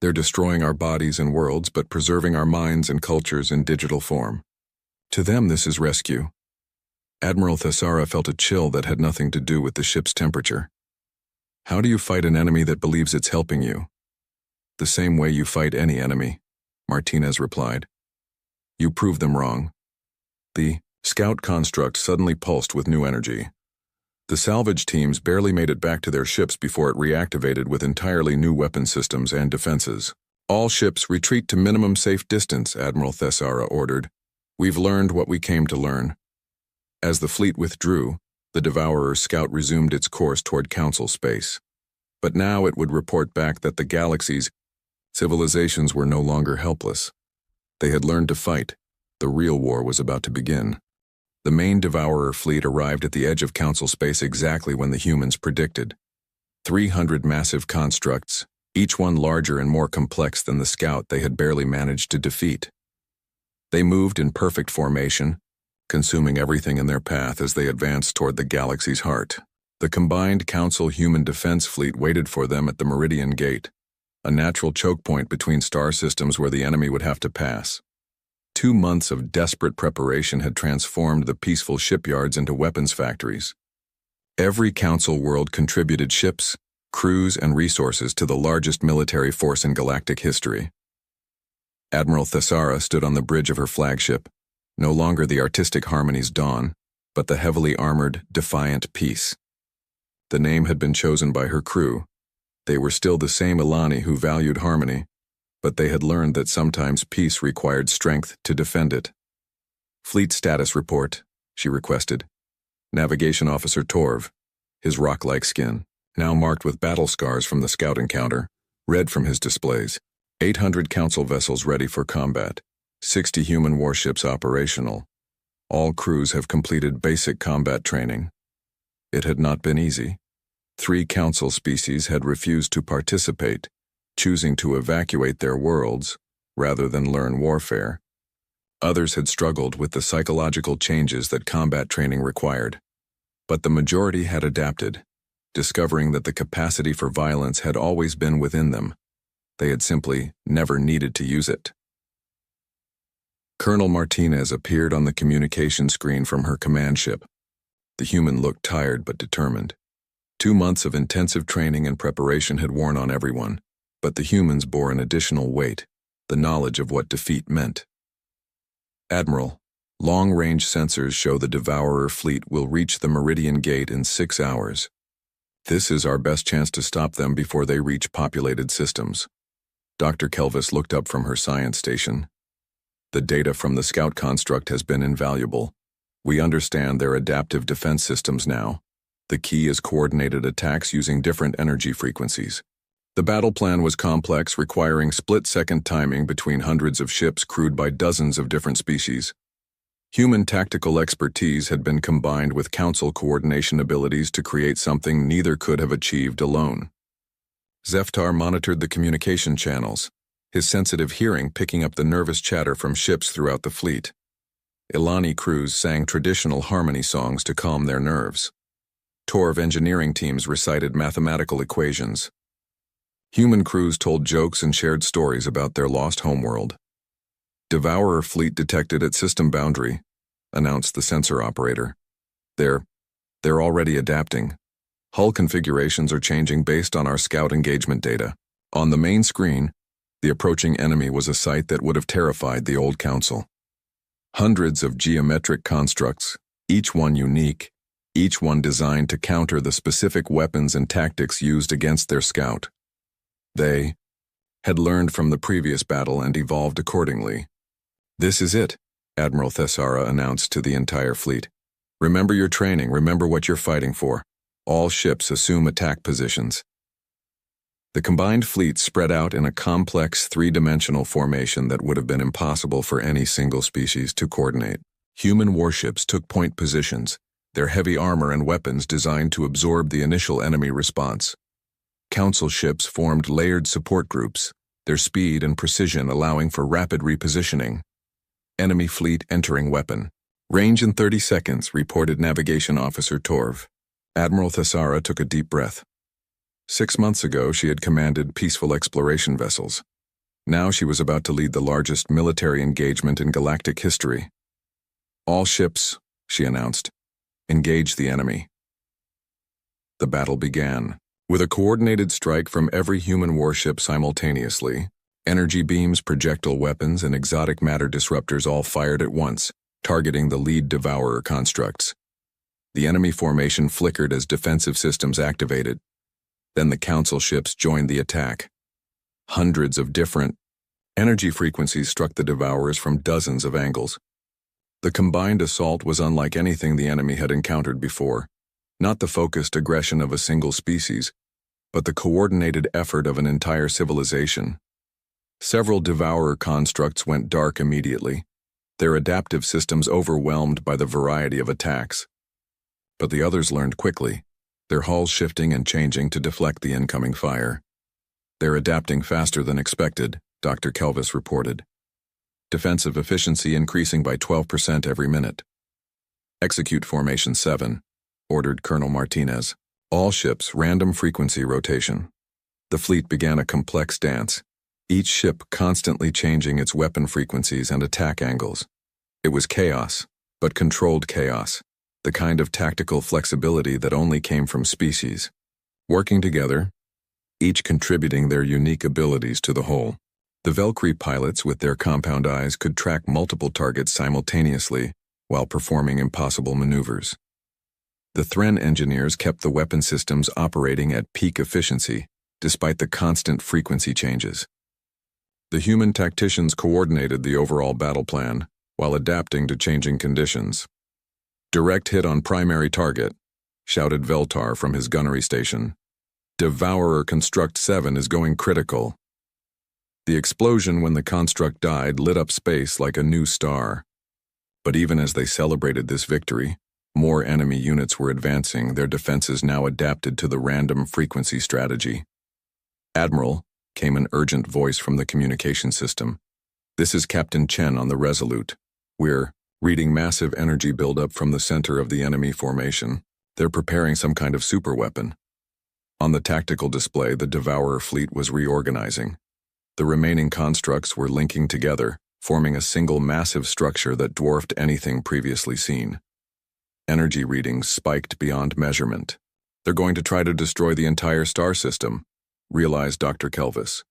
They're destroying our bodies and worlds, but preserving our minds and cultures in digital form. To them, this is rescue. Admiral Thessara felt a chill that had nothing to do with the ship's temperature. How do you fight an enemy that believes it's helping you? The same way you fight any enemy, Martinez replied. You prove them wrong. The scout construct suddenly pulsed with new energy. The salvage teams barely made it back to their ships before it reactivated with entirely new weapon systems and defenses. All ships retreat to minimum safe distance, Admiral Thessara ordered. We've learned what we came to learn. As the fleet withdrew, the Devourer scout resumed its course toward Council space. But now it would report back that the galaxy's civilizations were no longer helpless. They had learned to fight. The real war was about to begin. The main Devourer fleet arrived at the edge of Council space exactly when the humans predicted. 300 massive constructs, each one larger and more complex than the scout they had barely managed to defeat. They moved in perfect formation, consuming everything in their path as they advanced toward the galaxy's heart. The combined Council human defense fleet waited for them at the Meridian gate, a natural choke point between star systems where the enemy would have to pass. 2 months of desperate preparation had transformed the peaceful shipyards into weapons factories. Every Council world contributed ships, crews, and resources to the largest military force in galactic history. Admiral Thessara stood on the bridge of her flagship, no longer the artistic harmony's dawn, but the heavily armored, defiant Peace. The name had been chosen by her crew. They were still the same Ilani who valued harmony, but they had learned that sometimes peace required strength to defend it. Fleet status report, she requested. Navigation Officer Torv, his rock-like skin, now marked with battle scars from the scout encounter, read from his displays. 800 Council vessels ready for combat, 60 human warships operational. All crews have completed basic combat training. It had not been easy. 3 Council species had refused to participate, choosing to evacuate their worlds rather than learn warfare. Others had struggled with the psychological changes that combat training required. But the majority had adapted, discovering that the capacity for violence had always been within them. They had simply never needed to use it. Colonel Martinez appeared on the communication screen from her command ship. The human looked tired but determined. 2 months of intensive training and preparation had worn on everyone, but the humans bore an additional weight, the knowledge of what defeat meant. Admiral, Long-range sensors show the Devourer fleet will reach the Meridian gate in 6 hours. This is our best chance to stop them before they reach populated systems. Dr. Kelvis looked up from her science station. The data from the Scout construct has been invaluable. We understand their adaptive defense systems now. The key is coordinated attacks using different energy frequencies. The battle plan was complex, requiring split-second timing between hundreds of ships crewed by dozens of different species. Human tactical expertise had been combined with council coordination abilities to create something neither could have achieved alone. Zeftar monitored the communication channels, his sensitive hearing picking up the nervous chatter from ships throughout the fleet. Ilani crews sang traditional harmony songs to calm their nerves. Torv engineering teams recited mathematical equations. Human crews told jokes and shared stories about their lost homeworld. Devourer fleet detected at system boundary, announced the sensor operator. They're already adapting. Hull configurations are changing based on our scout engagement data. On the main screen, the approaching enemy was a sight that would have terrified the old council. Hundreds of geometric constructs, each one unique, each one designed to counter the specific weapons and tactics used against their scout. They had learned from the previous battle and evolved accordingly. "This is it," Admiral Thessara announced to the entire fleet. "Remember your training, remember what you're fighting for. All ships assume attack positions." The combined fleet spread out in a complex three-dimensional formation that would have been impossible for any single species to coordinate. Human warships took point positions, their heavy armor and weapons designed to absorb the initial enemy response. Council ships formed layered support groups, their speed and precision allowing for rapid repositioning. Enemy fleet entering weapon. "Range in 30 seconds, reported Navigation Officer Torv. Admiral Thessara took a deep breath. 6 months ago, she had commanded peaceful exploration vessels. Now she was about to lead the largest military engagement in galactic history. "All ships," she announced, "engage the enemy." The battle began. With a coordinated strike from every human warship simultaneously, energy beams, projectile weapons, and exotic matter disruptors all fired at once, targeting the lead Devourer constructs. The enemy formation flickered as defensive systems activated. Then the Council ships joined the attack. Hundreds of different energy frequencies struck the Devourers from dozens of angles. The combined assault was unlike anything the enemy had encountered before. Not the focused aggression of a single species, but the coordinated effort of an entire civilization. Several Devourer constructs went dark immediately, their adaptive systems overwhelmed by the variety of attacks. But the others learned quickly, their hulls shifting and changing to deflect the incoming fire. "They're adapting faster than expected," Dr. Kelvis reported. "Defensive efficiency increasing by 12% every minute." "Execute Formation 7. Ordered Colonel Martinez. "All ships, random frequency rotation." The fleet began a complex dance, each ship constantly changing its weapon frequencies and attack angles. It was chaos, but controlled chaos, the kind of tactical flexibility that only came from species. Working together, each contributing their unique abilities to the whole. The Valkyrie pilots with their compound eyes could track multiple targets simultaneously while performing impossible maneuvers. The Thren engineers kept the weapon systems operating at peak efficiency, despite the constant frequency changes. The human tacticians coordinated the overall battle plan, while adapting to changing conditions. "Direct hit on primary target," shouted Veltar from his gunnery station. "Devourer Construct 7 is going critical." The explosion when the construct died lit up space like a new star. But even as they celebrated this victory, more enemy units were advancing, their defenses now adapted to the random frequency strategy. "Admiral," came an urgent voice from the communication system. "This is Captain Chen on the Resolute. We're reading massive energy buildup from the center of the enemy formation. They're preparing some kind of superweapon." On the tactical display, the Devourer fleet was reorganizing. The remaining constructs were linking together, forming a single massive structure that dwarfed anything previously seen. Energy readings spiked beyond measurement. "They're going to try to destroy the entire star system," realized Dr. Kelvis.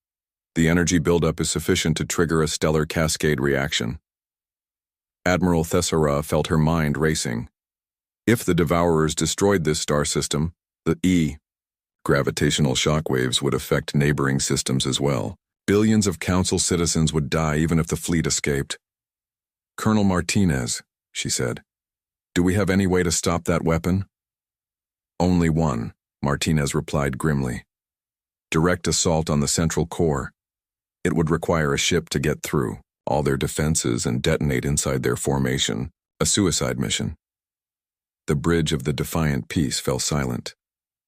"The energy buildup is sufficient to trigger a stellar cascade reaction." Admiral Thessara felt her mind racing. If the Devourers destroyed this star system, the gravitational shockwaves would affect neighboring systems as well. Billions of Council citizens would die even if the fleet escaped. "Colonel Martinez," she said, "do we have any way to stop that weapon?" "Only one," Martinez replied grimly. "Direct assault on the central core. It would require a ship to get through all their defenses and detonate inside their formation, a suicide mission." The bridge of the Defiant Peace fell silent.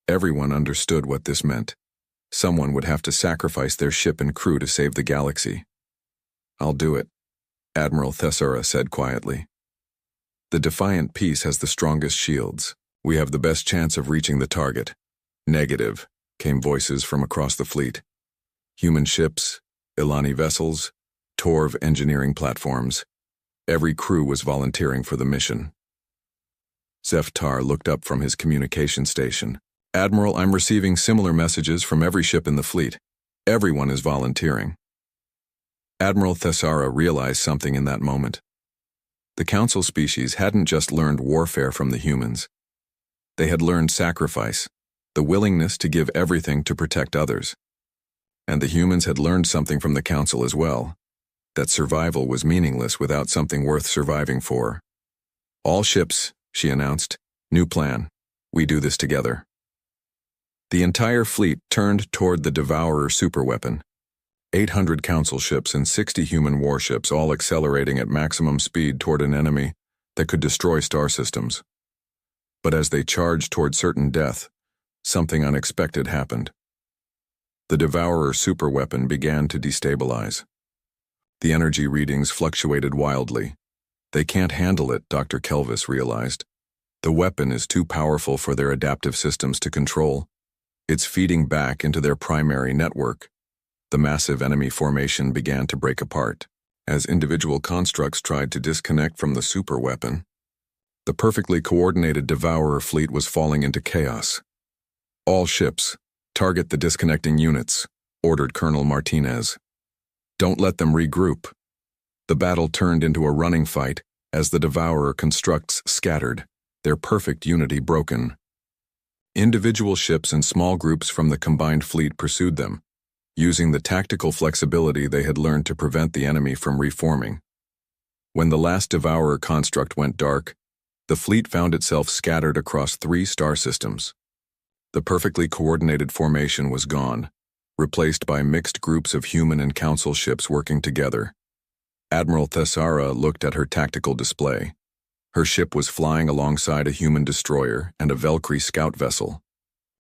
Everyone understood what this meant. Someone would have to sacrifice their ship and crew to save the galaxy. "I'll do it," Admiral Thessara said quietly. "The Defiant Peace has the strongest shields. We have the best chance of reaching the target." "Negative," came voices from across the fleet. "Human ships, Ilani vessels, Torv engineering platforms. Every crew was volunteering for the mission." Zeftar looked up from his communication station. "Admiral, I'm receiving similar messages from every ship in the fleet. Everyone is volunteering." Admiral Thessara realized something in that moment. The Council species hadn't just learned warfare from the humans. They had learned sacrifice, the willingness to give everything to protect others. And the humans had learned something from the Council as well, that survival was meaningless without something worth surviving for. "All ships," she announced. "New plan. We do this together." The entire fleet turned toward the Devourer superweapon. 800 Council ships and 60 human warships, all accelerating at maximum speed toward an enemy that could destroy star systems. But as they charged toward certain death, something unexpected happened. The Devourer superweapon began to destabilize. The energy readings fluctuated wildly. "They can't handle it," Dr. Kelvis realized. "The weapon is too powerful for their adaptive systems to control. It's feeding back into their primary network." The massive enemy formation began to break apart. As individual constructs tried to disconnect from the superweapon, the perfectly coordinated Devourer fleet was falling into chaos. "All ships, target the disconnecting units," ordered Colonel Martinez. "Don't let them regroup." The battle turned into a running fight as the Devourer constructs scattered, their perfect unity broken. Individual ships and small groups from the combined fleet pursued them, using the tactical flexibility they had learned to prevent the enemy from reforming. When the last Devourer construct went dark, the fleet found itself scattered across 3 star systems. The perfectly coordinated formation was gone, replaced by mixed groups of human and Council ships working together. Admiral Thessara looked at her tactical display. Her ship was flying alongside a human destroyer and a Valkyrie scout vessel.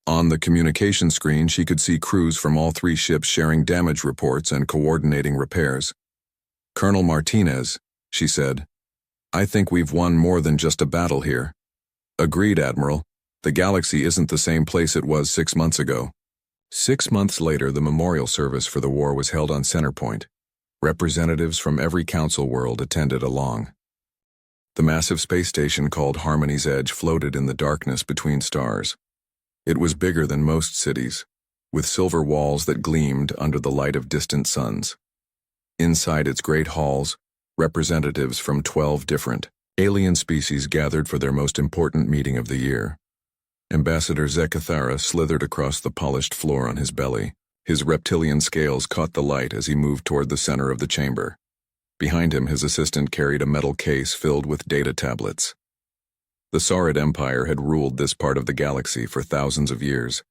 On the communication screen, she could see crews from all 3 ships sharing damage reports and coordinating repairs. "Colonel Martinez," she said, "I think we've won more than just a battle here." "Agreed, Admiral. The galaxy isn't the same place it was 6 months ago." 6 months later, the memorial service for the war was held on Centerpoint. Representatives from every Council world attended along. The massive space station called Harmony's Edge floated in the darkness between stars. It was bigger than most cities, with silver walls that gleamed under the light of distant suns. Inside its great halls, representatives from 12 different alien species gathered for their most important meeting of the year. Ambassador Zekathara slithered across the polished floor on his belly. His reptilian scales caught the light as he moved toward the center of the chamber. Behind him, his assistant carried a metal case filled with data tablets. The Saurid Empire had ruled this part of the galaxy for thousands of years,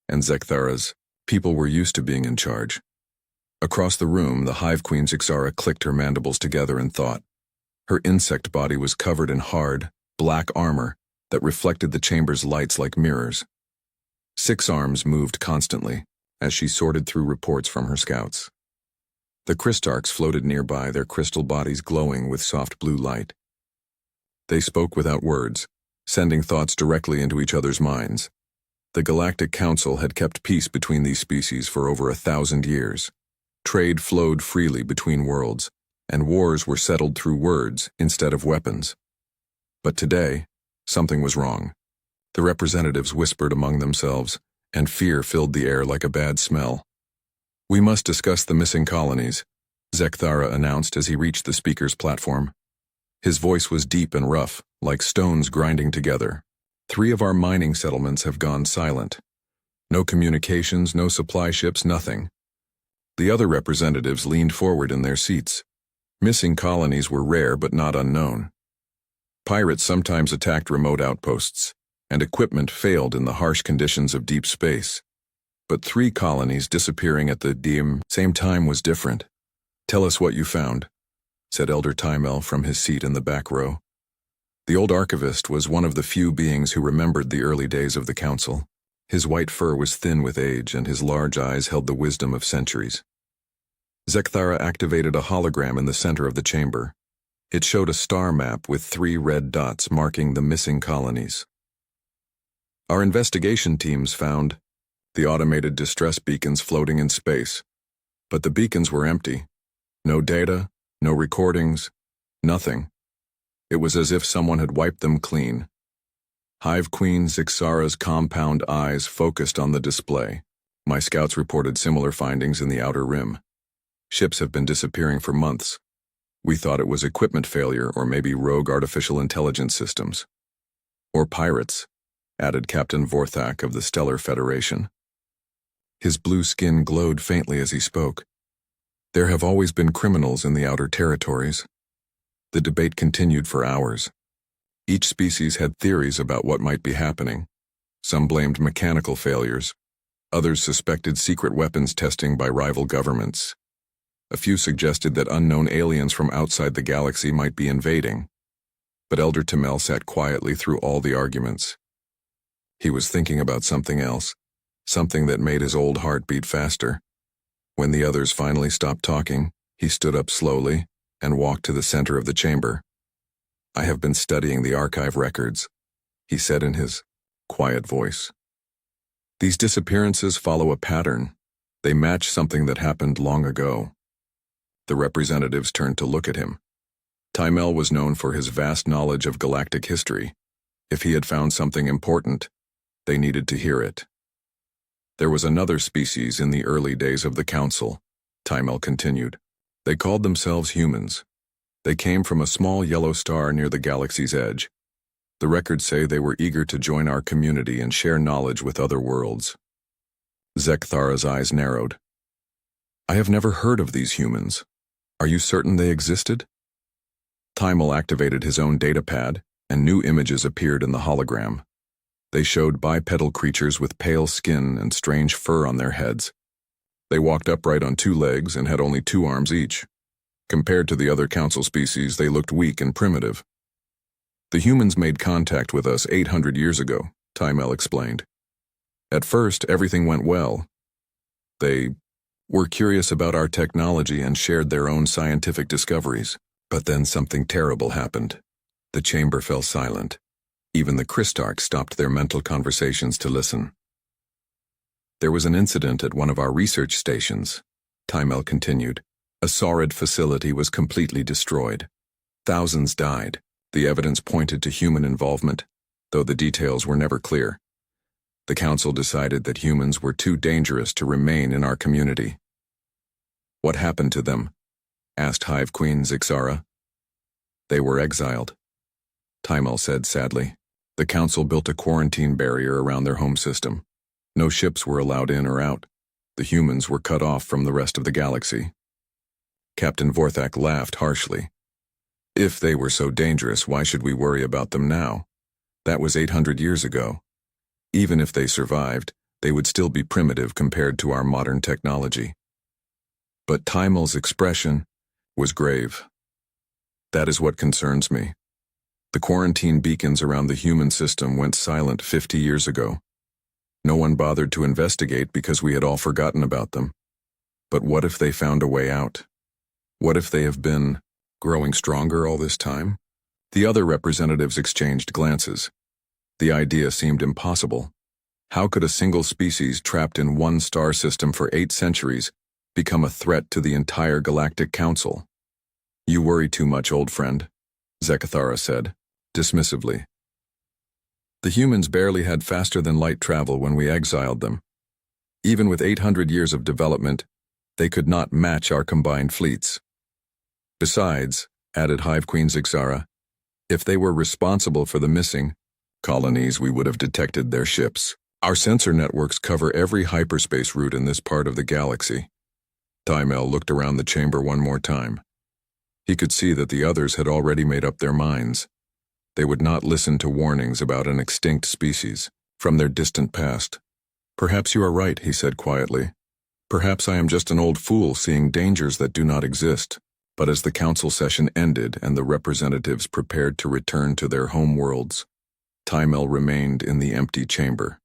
and Zekthara's people were used to being in charge. Across the room, the Hive Queen Zixara clicked her mandibles together in thought. Her insect body was covered in hard, black armor that reflected the chamber's lights like mirrors. 6 arms moved constantly as she sorted through reports from her scouts. The Crystarchs floated nearby, their crystal bodies glowing with soft blue light. They spoke without words, sending thoughts directly into each other's minds. The Galactic Council had kept peace between these species for over 1,000 years. Trade flowed freely between worlds, and wars were settled through words instead of weapons. But today, something was wrong. The representatives whispered among themselves, and fear filled the air like a bad smell. "We must discuss the missing colonies," Zekthara announced as he reached the speaker's platform. His voice was deep and rough, like stones grinding together. 3 of our mining settlements have gone silent. No communications, no supply ships, nothing. The other representatives leaned forward in their seats. Missing colonies were rare but not unknown. Pirates sometimes attacked remote outposts, and equipment failed in the harsh conditions of deep space. But 3 colonies disappearing at the same time was different. "Tell us what you found," said Elder Timel from his seat in the back row. The old archivist was one of the few beings who remembered the early days of the council. His white fur was thin with age, and his large eyes held the wisdom of centuries. Zekthara activated a hologram in the center of the chamber. It showed a star map with 3 red dots marking the missing colonies. Our investigation teams found the automated distress beacons floating in space, but the beacons were empty. No data, no recordings, nothing. It was as if someone had wiped them clean. Hive Queen Zixara's compound eyes focused on the display. My scouts reported similar findings in the Outer Rim. Ships have been disappearing for months. We thought it was equipment failure or maybe rogue artificial intelligence systems. Or pirates, added Captain Vorthak of the Stellar Federation. His blue skin glowed faintly as he spoke. There have always been criminals in the outer territories. The debate continued for hours. Each species had theories about what might be happening. Some blamed mechanical failures. Others suspected secret weapons testing by rival governments. A few suggested that unknown aliens from outside the galaxy might be invading. But Elder Timel sat quietly through all the arguments. He was thinking about something else, something that made his old heart beat faster. When the others finally stopped talking, he stood up slowly and walked to the center of the chamber. "I have been studying the archive records," he said in his quiet voice. "These disappearances follow a pattern. They match something that happened long ago." The representatives turned to look at him. Timel was known for his vast knowledge of galactic history. If he had found something important, they needed to hear it. "There was another species in the early days of the Council," Timel continued. "They called themselves humans. They came from a small yellow star near the galaxy's edge. The records say they were eager to join our community and share knowledge with other worlds." Zekthara's eyes narrowed. "I have never heard of these humans. Are you certain they existed?" Timel activated his own datapad, and new images appeared in the hologram. They showed bipedal creatures with pale skin and strange fur on their heads. They walked upright on 2 legs and had only 2 arms each. Compared to the other council species, they looked weak and primitive. "The humans made contact with us 800 years ago," Timel explained. "At first, everything went well. They were curious about our technology and shared their own scientific discoveries. But then something terrible happened. The chamber fell silent. Even the Christarchs stopped their mental conversations to listen. There was an incident at one of our research stations," Timel continued. "A Saurid facility was completely destroyed. Thousands died. The evidence pointed to human involvement, though the details were never clear. The council decided that humans were too dangerous to remain in our community." "What happened to them?" asked Hive Queen Zixara. "They were exiled," Timel said sadly. "The council built a quarantine barrier around their home system. No ships were allowed in or out. The humans were cut off from the rest of the galaxy." Captain Vorthak laughed harshly. "If they were so dangerous, why should we worry about them now? That was 800 years ago. Even if they survived, they would still be primitive compared to our modern technology." But Timel's expression was grave. "That is what concerns me. The quarantine beacons around the human system went silent 50 years ago. No one bothered to investigate because we had all forgotten about them. But what if they found a way out? What if they have been growing stronger all this time?" The other representatives exchanged glances. The idea seemed impossible. How could a single species trapped in one star system for 8 centuries become a threat to the entire Galactic Council? "You worry too much, old friend," Zekthara said, dismissively. "The humans barely had faster-than-light travel when we exiled them. Even with 800 years of development, they could not match our combined fleets. Besides, added Hive Queen Zixara. If they were responsible for the missing colonies, we would have detected their ships. Our sensor networks cover every hyperspace route in this part of the galaxy. Daimel looked around the chamber one more time. He could see that the others had already made up their minds. They would not listen to warnings about an extinct species from their distant past. Perhaps you are right, he said quietly. Perhaps I am just an old fool seeing dangers that do not exist. But as the council session ended and the representatives prepared to return to their home worlds, Daimel remained in the empty chamber.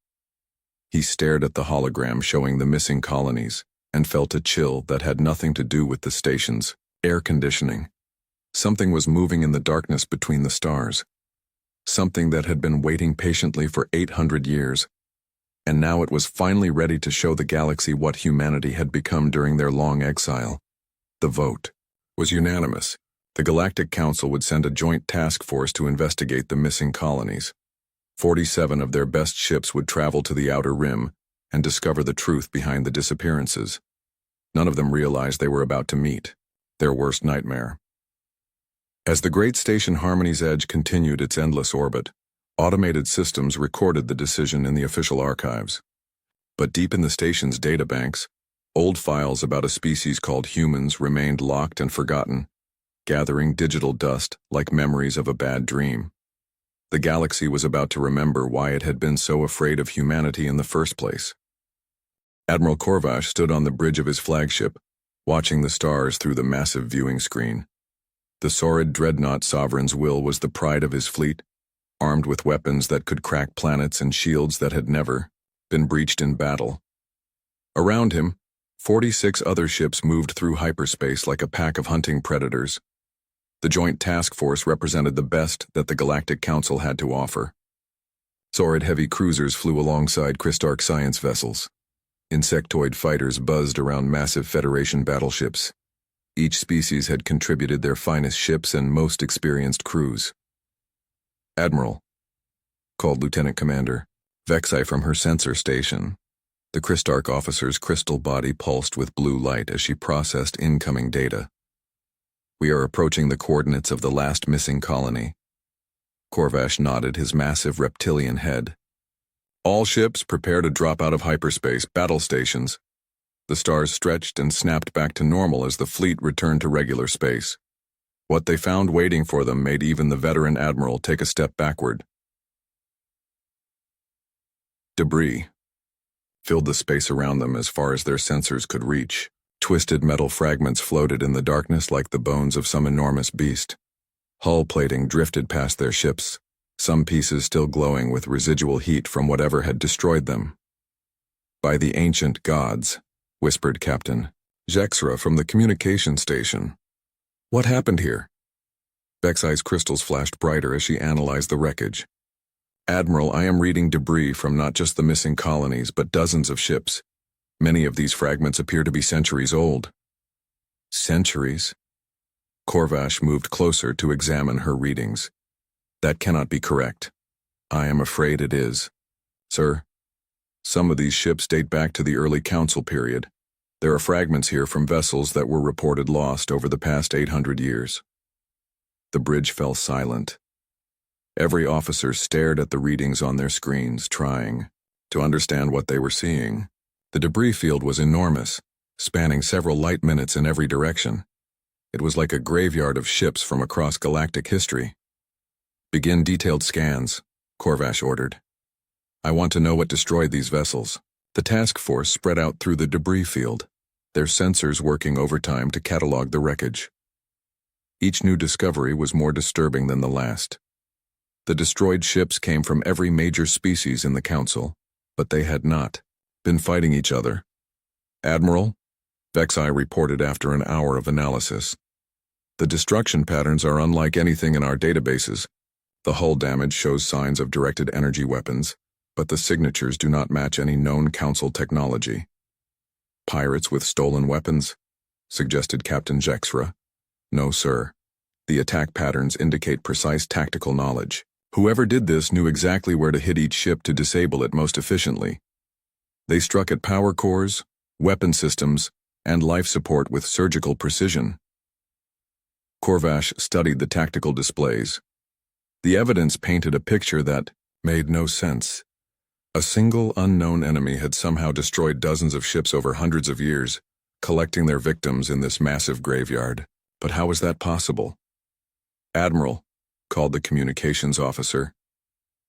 He stared at the hologram showing the missing colonies and felt a chill that had nothing to do with the station's air conditioning. Something was moving in the darkness between the stars. Something that had been waiting patiently for 800 years. And now it was finally ready to show the galaxy what humanity had become during their long exile. The vote was unanimous. The Galactic Council would send a joint task force to investigate the missing colonies. 47 of their best ships would travel to the Outer Rim and discover the truth behind the disappearances. None of them realized they were about to meet their worst nightmare. As the great station Harmony's Edge continued its endless orbit, automated systems recorded the decision in the official archives. But deep in the station's databanks, old files about a species called humans remained locked and forgotten, gathering digital dust like memories of a bad dream. The galaxy was about to remember why it had been so afraid of humanity in the first place. Admiral Korvash stood on the bridge of his flagship, watching the stars through the massive viewing screen. The sordid dreadnought Sovereign's Will was the pride of his fleet, armed with weapons that could crack planets and shields that had never been breached in battle. Around him, 46 other ships moved through hyperspace like a pack of hunting predators. The Joint Task Force represented the best that the Galactic Council had to offer. Sordid heavy cruisers flew alongside Crystarch science vessels. Insectoid fighters buzzed around massive Federation battleships. Each species had contributed their finest ships and most experienced crews. "Admiral," called Lieutenant Commander Vexai from her sensor station. The Crystarch officer's crystal body pulsed with blue light as she processed incoming data. "We are approaching the coordinates of the last missing colony." Korvash nodded his massive reptilian head. "All ships prepare to drop out of hyperspace, battle stations." The stars stretched and snapped back to normal as the fleet returned to regular space. What they found waiting for them made even the veteran admiral take a step backward. Debris filled the space around them as far as their sensors could reach. Twisted metal fragments floated in the darkness like the bones of some enormous beast. Hull plating drifted past their ships, some pieces still glowing with residual heat from whatever had destroyed them. "By the ancient gods," whispered Captain Zixara from the communication station. "What happened here?" Vexai's crystals flashed brighter as she analyzed the wreckage. "Admiral, I am reading debris from not just the missing colonies, but dozens of ships. Many of these fragments appear to be centuries old." "Centuries?" Korvash moved closer to examine her readings. "That cannot be correct." "I am afraid it is, sir. Some of these ships date back to the early Council period. There are fragments here from vessels that were reported lost over the past 800 years. The bridge fell silent. Every officer stared at the readings on their screens, trying to understand what they were seeing. The debris field was enormous, spanning several light minutes in every direction. It was like a graveyard of ships from across galactic history. "Begin detailed scans," Korvash ordered. "I want to know what destroyed these vessels." The task force spread out through the debris field, their sensors working overtime to catalog the wreckage. Each new discovery was more disturbing than the last. The destroyed ships came from every major species in the Council, but they had not been fighting each other. "Admiral," Vexai reported after an hour of analysis, "the destruction patterns are unlike anything in our databases. The hull damage shows signs of directed energy weapons, but the signatures do not match any known Council technology." "Pirates with stolen weapons?" suggested Captain Zixara. "No, sir. The attack patterns indicate precise tactical knowledge. Whoever did this knew exactly where to hit each ship to disable it most efficiently. They struck at power cores, weapon systems, and life support with surgical precision." Corvash studied the tactical displays. The evidence painted a picture that made no sense. A single unknown enemy had somehow destroyed dozens of ships over hundreds of years, collecting their victims in this massive graveyard. But how was that possible? "Admiral," called the communications officer.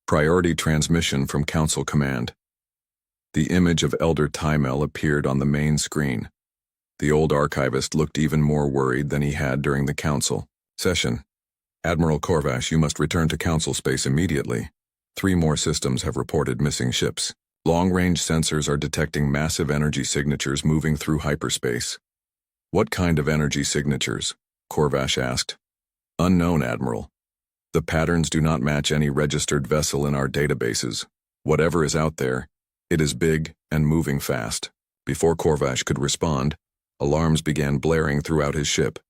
"Priority transmission from Council Command." The image of Elder Tymel appeared on the main screen. The old archivist looked even more worried than he had during the council session. "Admiral Corvash, you must return to Council space immediately. 3 more systems have reported missing ships. Long-range sensors are detecting massive energy signatures moving through hyperspace." "What kind of energy signatures?" Corvash asked. "Unknown, Admiral. The patterns do not match any registered vessel in our databases. Whatever is out there, it is big and moving fast." Before Corvash could respond, alarms began blaring throughout his ship.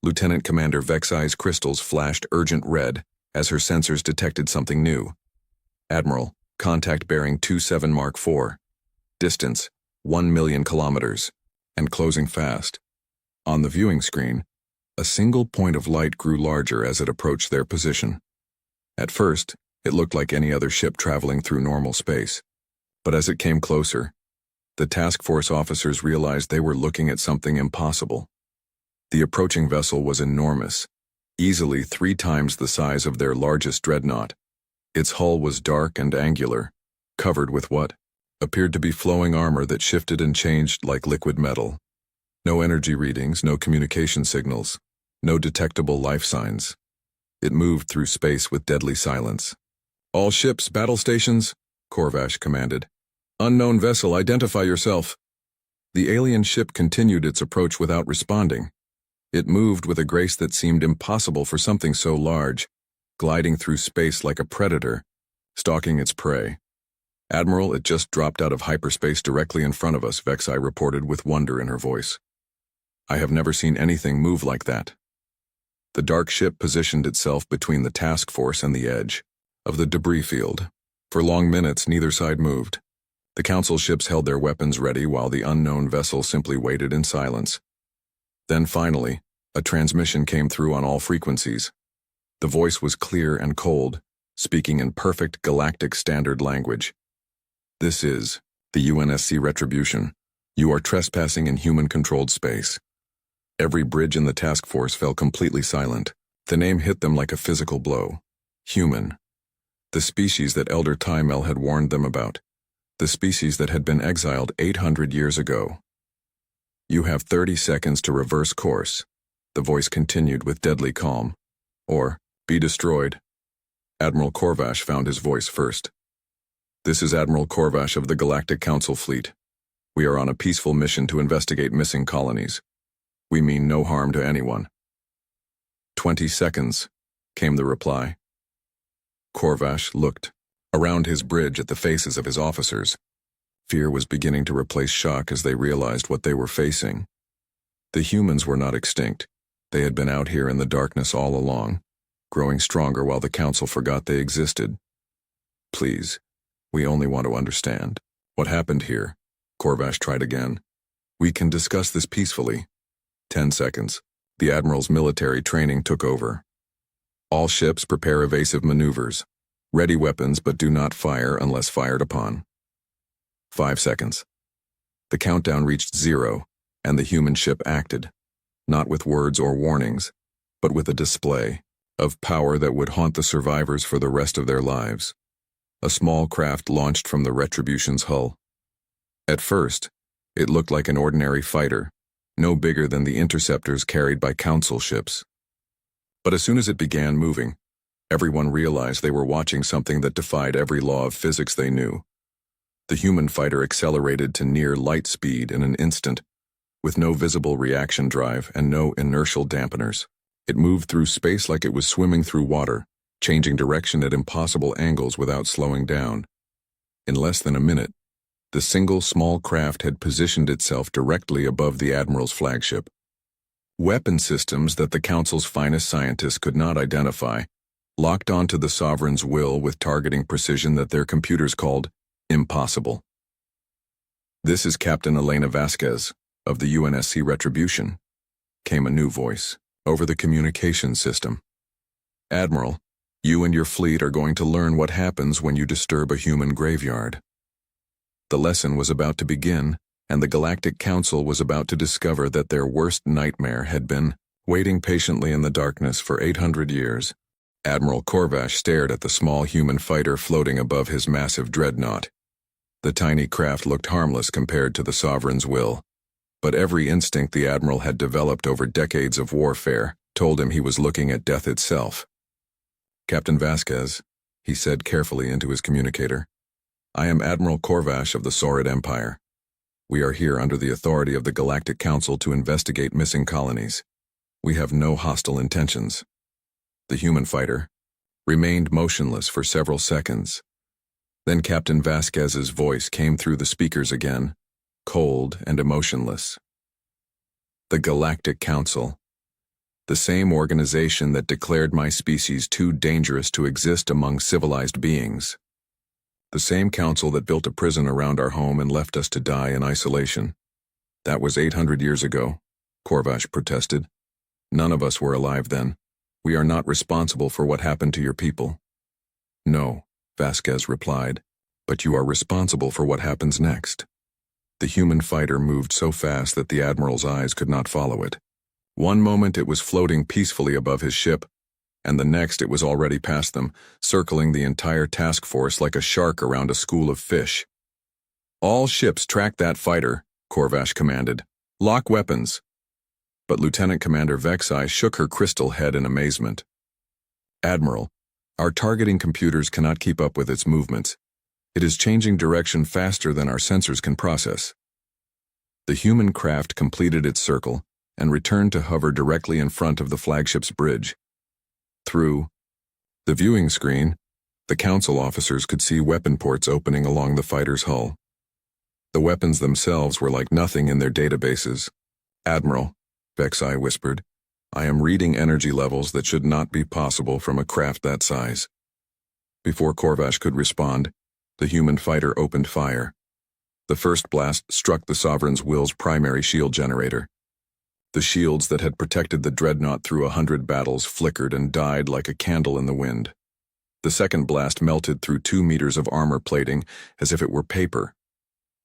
Lieutenant Commander Vexai's crystals flashed urgent red as her sensors detected something new. "Admiral, contact bearing 27 Mark IV. Distance, 1 million kilometers, and closing fast." On the viewing screen, a single point of light grew larger as it approached their position. At first, it looked like any other ship traveling through normal space. But as it came closer, the task force officers realized they were looking at something impossible. The approaching vessel was enormous, easily 3 times the size of their largest dreadnought. Its hull was dark and angular, covered with what appeared to be flowing armor that shifted and changed like liquid metal. No energy readings, no communication signals, no detectable life signs. It moved through space with deadly silence. "All ships, battle stations," Corvash commanded. "Unknown vessel, identify yourself." The alien ship continued its approach without responding. It moved with a grace that seemed impossible for something so large, gliding through space like a predator, stalking its prey. "Admiral, it just dropped out of hyperspace directly in front of us," Vexai reported with wonder in her voice. "I have never seen anything move like that." The dark ship positioned itself between the task force and the edge of the debris field. For long minutes, neither side moved. The Council ships held their weapons ready while the unknown vessel simply waited in silence. Then finally, a transmission came through on all frequencies. The voice was clear and cold, speaking in perfect galactic standard language. "This is the UNSC Retribution. You are trespassing in human-controlled space." Every bridge in the task force fell completely silent. The name hit them like a physical blow. Human. The species that Elder Tymel had warned them about. The species that had been exiled 800 years ago. "You have 30 seconds to reverse course," the voice continued with deadly calm. "Or be destroyed." Admiral Corvash found his voice first. "This is Admiral Corvash of the Galactic Council Fleet. We are on a peaceful mission to investigate missing colonies. We mean no harm to anyone." 20 seconds, came the reply. Corvash looked around his bridge at the faces of his officers. Fear was beginning to replace shock as they realized what they were facing. The humans were not extinct. They had been out here in the darkness all along, growing stronger while the Council forgot they existed. "Please, we only want to understand what happened here," Corvash tried again. "We can discuss this peacefully." 10 seconds. The Admiral's military training took over. "All ships prepare evasive maneuvers. Ready weapons but do not fire unless fired upon." 5 seconds. The countdown reached 0, and the human ship acted, not with words or warnings, but with a display of power that would haunt the survivors for the rest of their lives. A small craft launched from the Retribution's hull. At first, it looked like an ordinary fighter, no bigger than the interceptors carried by Council ships. But as soon as it began moving, everyone realized they were watching something that defied every law of physics they knew. The human fighter accelerated to near light speed in an instant, with no visible reaction drive and no inertial dampeners. It moved through space like it was swimming through water, changing direction at impossible angles without slowing down. In less than a minute, the single small craft had positioned itself directly above the Admiral's flagship. Weapon systems that the Council's finest scientists could not identify, locked onto the Sovereign's will with targeting precision that their computers called impossible. "This is Captain Elena Vasquez, of the UNSC Retribution," came a new voice. over the communication system. "Admiral, you and your fleet are going to learn what happens when you disturb a human graveyard." The lesson was about to begin, and the Galactic Council was about to discover that their worst nightmare had been waiting patiently in the darkness for 800 years. Admiral Corvash stared at the small human fighter floating above his massive dreadnought. The tiny craft looked harmless compared to the Sovereign's will, but every instinct the Admiral had developed over decades of warfare told him he was looking at death itself. "Captain Vasquez," he said carefully into his communicator, "I am Admiral Corvash of the Saurid Empire. We are here under the authority of the Galactic Council to investigate missing colonies. We have no hostile intentions." The human fighter remained motionless for several seconds. Then Captain Vasquez's voice came through the speakers again, cold and emotionless. "The Galactic Council, the same organization that declared my species too dangerous to exist among civilized beings. The same council that built a prison around our home and left us to die in isolation. That was 800 years ago," Corvash protested. "None of us were alive then. We are not responsible for what happened to your people." "No," Vasquez replied, "but you are responsible for what happens next." The human fighter moved so fast that the Admiral's eyes could not follow it. One moment it was floating peacefully above his ship, and the next it was already past them, circling the entire task force like a shark around a school of fish. "All ships track that fighter," Corvash commanded. "Lock weapons." But Lieutenant Commander Vexai shook her crystal head in amazement. "Admiral, our targeting computers cannot keep up with its movements. It is changing direction faster than our sensors can process." The human craft completed its circle and returned to hover directly in front of the flagship's bridge. Through the viewing screen, the council officers could see weapon ports opening along the fighter's hull. The weapons themselves were like nothing in their databases. "Admiral," Vexai whispered, "I am reading energy levels that should not be possible from a craft that size." Before Corvash could respond, the human fighter opened fire. The first blast struck the Sovereign's will's primary shield generator. The shields that had protected the dreadnought through 100 battles flickered and died like a candle in the wind. The second blast melted through 2 meters of armor plating as if it were paper.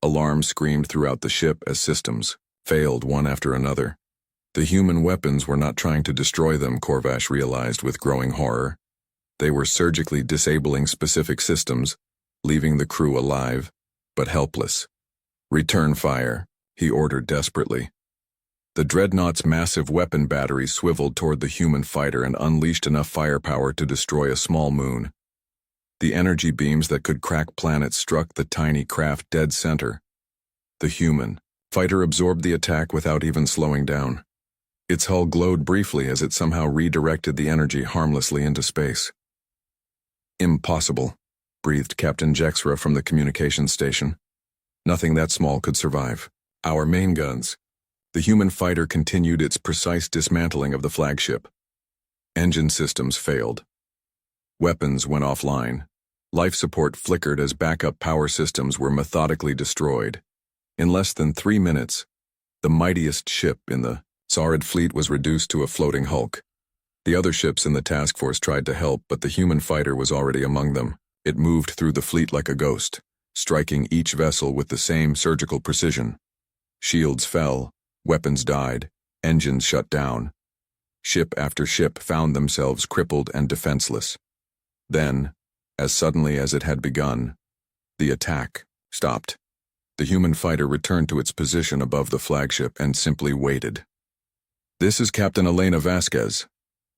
Alarms screamed throughout the ship as systems failed one after another. The human weapons were not trying to destroy them, Corvash realized with growing horror. They were surgically disabling specific systems, leaving the crew alive, but helpless. "Return fire," he ordered desperately. The dreadnought's massive weapon battery swiveled toward the human fighter and unleashed enough firepower to destroy a small moon. The energy beams that could crack planets struck the tiny craft dead center. The human fighter absorbed the attack without even slowing down. Its hull glowed briefly as it somehow redirected the energy harmlessly into space. "Impossible," breathed Captain Jexra from the communications station. "Nothing that small could survive. Our main guns." The human fighter continued its precise dismantling of the flagship. Engine systems failed. Weapons went offline. Life support flickered as backup power systems were methodically destroyed. In less than 3 minutes, the mightiest ship in the Saurid fleet was reduced to a floating hulk. The other ships in the task force tried to help, but the human fighter was already among them. It moved through the fleet like a ghost, striking each vessel with the same surgical precision. Shields fell. Weapons died, engines shut down. Ship after ship found themselves crippled and defenseless. Then, as suddenly as it had begun, the attack stopped. The human fighter returned to its position above the flagship and simply waited. "This is Captain Elena Vasquez,"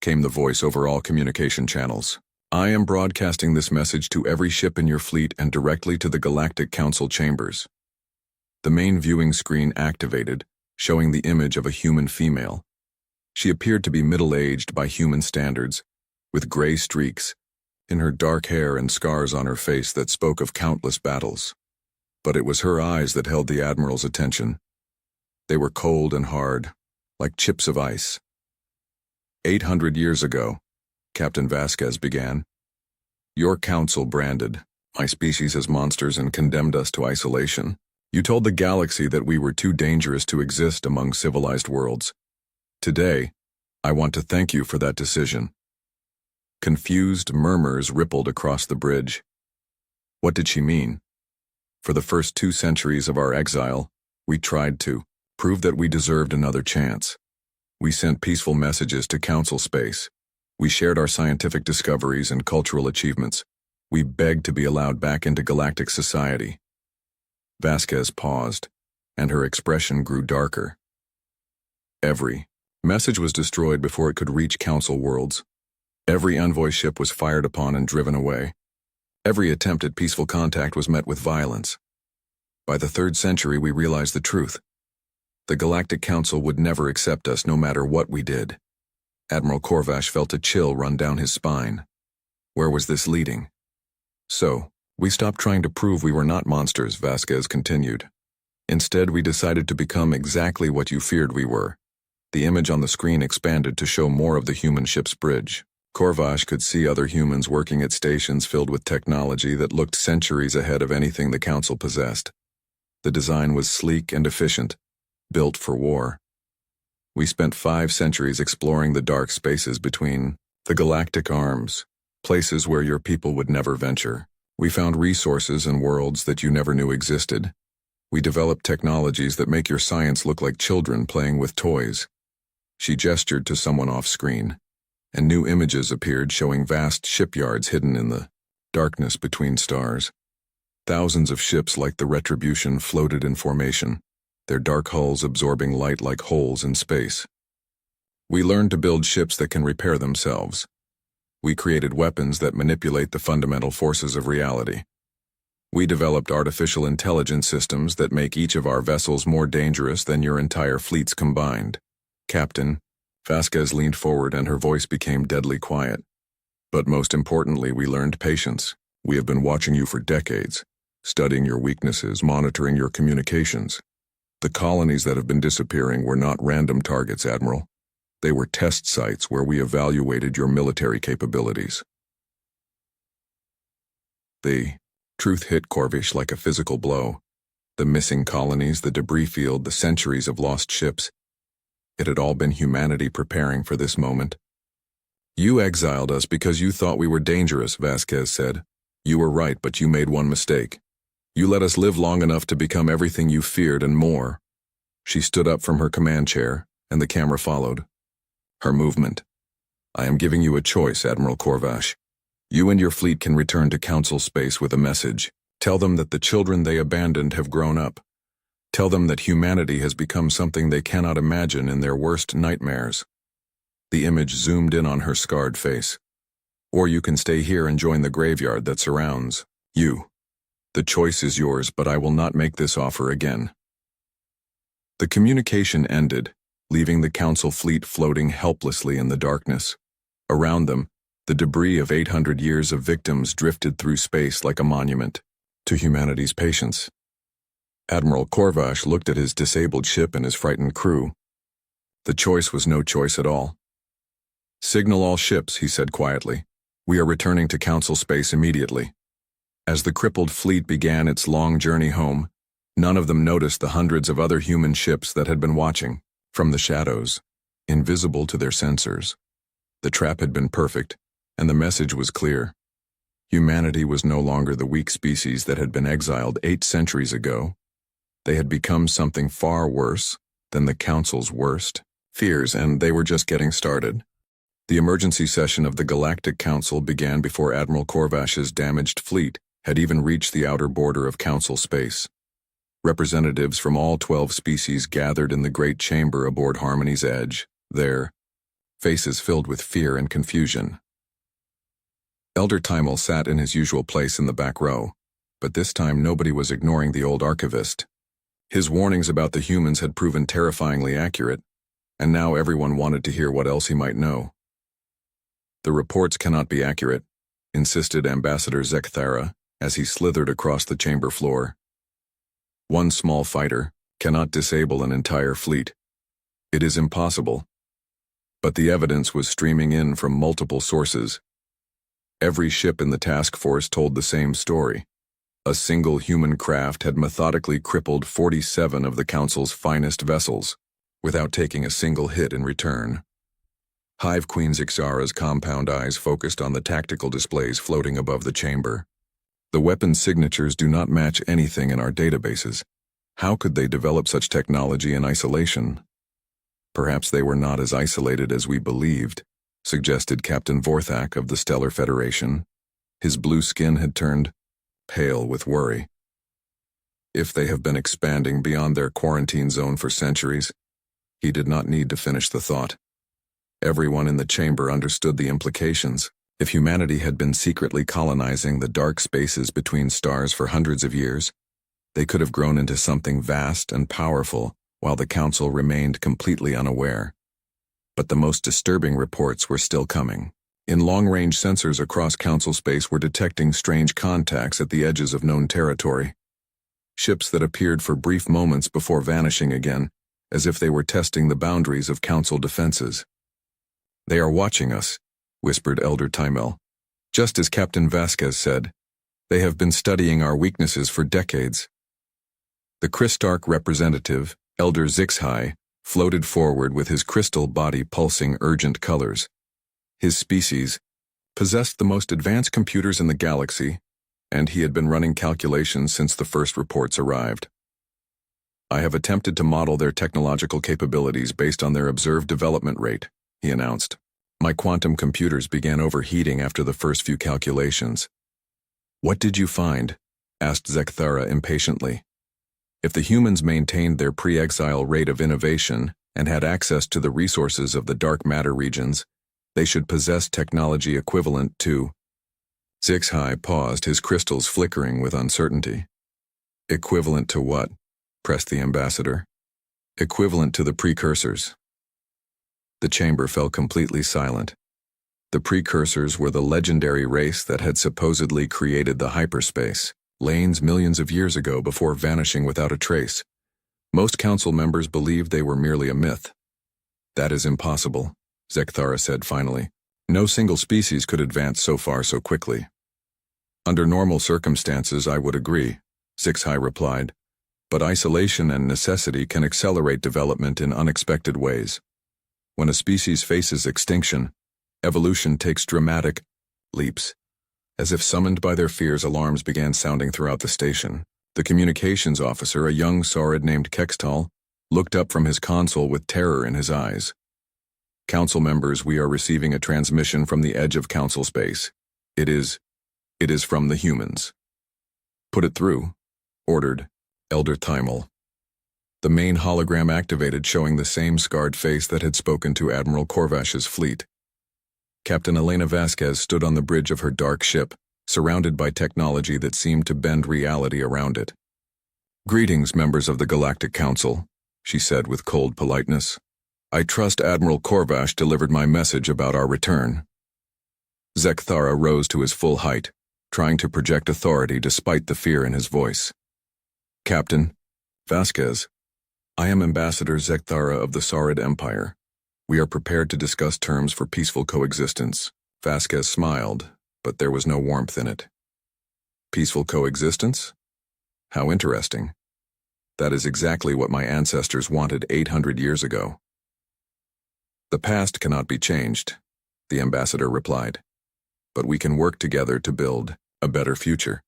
came the voice over all communication channels. "I am broadcasting this message to every ship in your fleet and directly to the Galactic Council chambers." The main viewing screen activated, showing the image of a human female. She appeared to be middle-aged by human standards, with gray streaks in her dark hair and scars on her face that spoke of countless battles. But it was her eyes that held the Admiral's attention. They were cold and hard, like chips of ice. 800 years ago, Captain Vasquez began, "Your council branded my species as monsters and condemned us to isolation. You told the galaxy that we were too dangerous to exist among civilized worlds. Today, I want to thank you for that decision." Confused murmurs rippled across the bridge. What did she mean? For the first 2 centuries of our exile, we tried to prove that we deserved another chance. We sent peaceful messages to Council space. We shared our scientific discoveries and cultural achievements. We begged to be allowed back into galactic society. Vasquez paused, and her expression grew darker. Every message was destroyed before it could reach Council worlds. Every envoy ship was fired upon and driven away. Every attempt at peaceful contact was met with violence. By the 3rd century, we realized the truth. The Galactic Council would never accept us no matter what we did. Admiral Corvash felt a chill run down his spine. Where was this leading? So, we stopped trying to prove we were not monsters, Vasquez continued. Instead, we decided to become exactly what you feared we were. The image on the screen expanded to show more of the human ship's bridge. Corvash could see other humans working at stations filled with technology that looked centuries ahead of anything the Council possessed. The design was sleek and efficient, built for war. We spent 5 centuries exploring the dark spaces between the galactic arms, places where your people would never venture. We found resources and worlds that you never knew existed. We developed technologies that make your science look like children playing with toys. She gestured to someone off-screen, and new images appeared showing vast shipyards hidden in the darkness between stars. Thousands of ships like the Retribution floated in formation, their dark hulls absorbing light like holes in space. We learned to build ships that can repair themselves. We created weapons that manipulate the fundamental forces of reality. We developed artificial intelligence systems that make each of our vessels more dangerous than your entire fleets combined. Captain, Vasquez leaned forward and her voice became deadly quiet. But most importantly, we learned patience. We have been watching you for decades, studying your weaknesses, monitoring your communications. The colonies that have been disappearing were not random targets, Admiral. They were test sites where we evaluated your military capabilities. The truth hit Corvash like a physical blow. The missing colonies, the debris field, the centuries of lost ships. It had all been humanity preparing for this moment. You exiled us because you thought we were dangerous, Vasquez said. You were right, but you made one mistake. You let us live long enough to become everything you feared and more. She stood up from her command chair, and the camera followed. Her movement. I am giving you a choice, Admiral Corvash. You and your fleet can return to Council space with a message. Tell them that the children they abandoned have grown up. Tell them that humanity has become something they cannot imagine in their worst nightmares. The image zoomed in on her scarred face. Or you can stay here and join the graveyard that surrounds you. The choice is yours, but I will not make this offer again. The communication ended, leaving the Council fleet floating helplessly in the darkness. Around them, the debris of 800 years of victims drifted through space like a monument to humanity's patience. Admiral Corvash looked at his disabled ship and his frightened crew. The choice was no choice at all. Signal all ships, he said quietly. We are returning to Council space immediately. As the crippled fleet began its long journey home, none of them noticed the hundreds of other human ships that had been watching, from the shadows, invisible to their sensors. The trap had been perfect, and the message was clear. Humanity was no longer the weak species that had been exiled 8 centuries ago. They had become something far worse than the Council's worst fears, and they were just getting started. The emergency session of the Galactic Council began before Admiral Corvash's damaged fleet had even reached the outer border of Council space. Representatives from all 12 species gathered in the great chamber aboard Harmony's Edge, their faces filled with fear and confusion. Elder Timel sat in his usual place in the back row, but this time nobody was ignoring the old archivist. His warnings about the humans had proven terrifyingly accurate, and now everyone wanted to hear what else he might know. The reports cannot be accurate, insisted Ambassador Zekthara as he slithered across the chamber floor. One small fighter cannot disable an entire fleet. It is impossible. But the evidence was streaming in from multiple sources. Every ship in the task force told the same story. A single human craft had methodically crippled 47 of the Council's finest vessels, without taking a single hit in return. Hive Queen Zixara's compound eyes focused on the tactical displays floating above the chamber. The weapon signatures do not match anything in our databases. How could they develop such technology in isolation? Perhaps they were not as isolated as we believed, suggested Captain Vorthak of the Stellar Federation. His blue skin had turned pale with worry. If they have been expanding beyond their quarantine zone for centuries, he did not need to finish the thought. Everyone in the chamber understood the implications. If humanity had been secretly colonizing the dark spaces between stars for hundreds of years, they could have grown into something vast and powerful while the Council remained completely unaware. But the most disturbing reports were still coming. In long-range sensors across Council space were detecting strange contacts at the edges of known territory. Ships that appeared for brief moments before vanishing again, as if they were testing the boundaries of Council defenses. "They are watching us," whispered Elder Timel. "Just as Captain Vasquez said, they have been studying our weaknesses for decades." The Crystarch representative, Elder Zixhai, floated forward with his crystal body pulsing urgent colors. His species possessed the most advanced computers in the galaxy, and he had been running calculations since the first reports arrived. "I have attempted to model their technological capabilities based on their observed development rate," he announced. "My quantum computers began overheating after the first few calculations." "What did you find?" asked Zixara impatiently. If the humans maintained their pre-exile rate of innovation and had access to the resources of the dark matter regions, they should possess technology equivalent to— Zixhai paused, his crystals flickering with uncertainty. "Equivalent to what?" pressed the ambassador. "Equivalent to the precursors." The chamber fell completely silent. The precursors were the legendary race that had supposedly created the hyperspace lanes millions of years ago before vanishing without a trace. Most council members believed they were merely a myth. "That is impossible," Zixara said finally. "No single species could advance so far so quickly." "Under normal circumstances, I would agree," Zixhai replied. "But isolation and necessity can accelerate development in unexpected ways. When a species faces extinction, evolution takes dramatic leaps." As if summoned by their fears, alarms began sounding throughout the station. The communications officer, a young Saurid named Kextal, looked up from his console with terror in his eyes. "Council members, we are receiving a transmission from the edge of Council space. It is from the humans." "Put it through," ordered Elder Timel. The main hologram activated, showing the same scarred face that had spoken to Admiral Corvash's fleet. Captain Elena Vasquez stood on the bridge of her dark ship, surrounded by technology that seemed to bend reality around it. "Greetings, members of the Galactic Council," she said with cold politeness. "I trust Admiral Corvash delivered my message about our return." Zixara rose to his full height, trying to project authority despite the fear in his voice. "Captain Vasquez, I am Ambassador Zixara of the Saurid Empire. We are prepared to discuss terms for peaceful coexistence." Vasquez smiled, but there was no warmth in it. "Peaceful coexistence? How interesting. That is exactly what my ancestors wanted 800 years ago." "The past cannot be changed," the ambassador replied. "But we can work together to build a better future.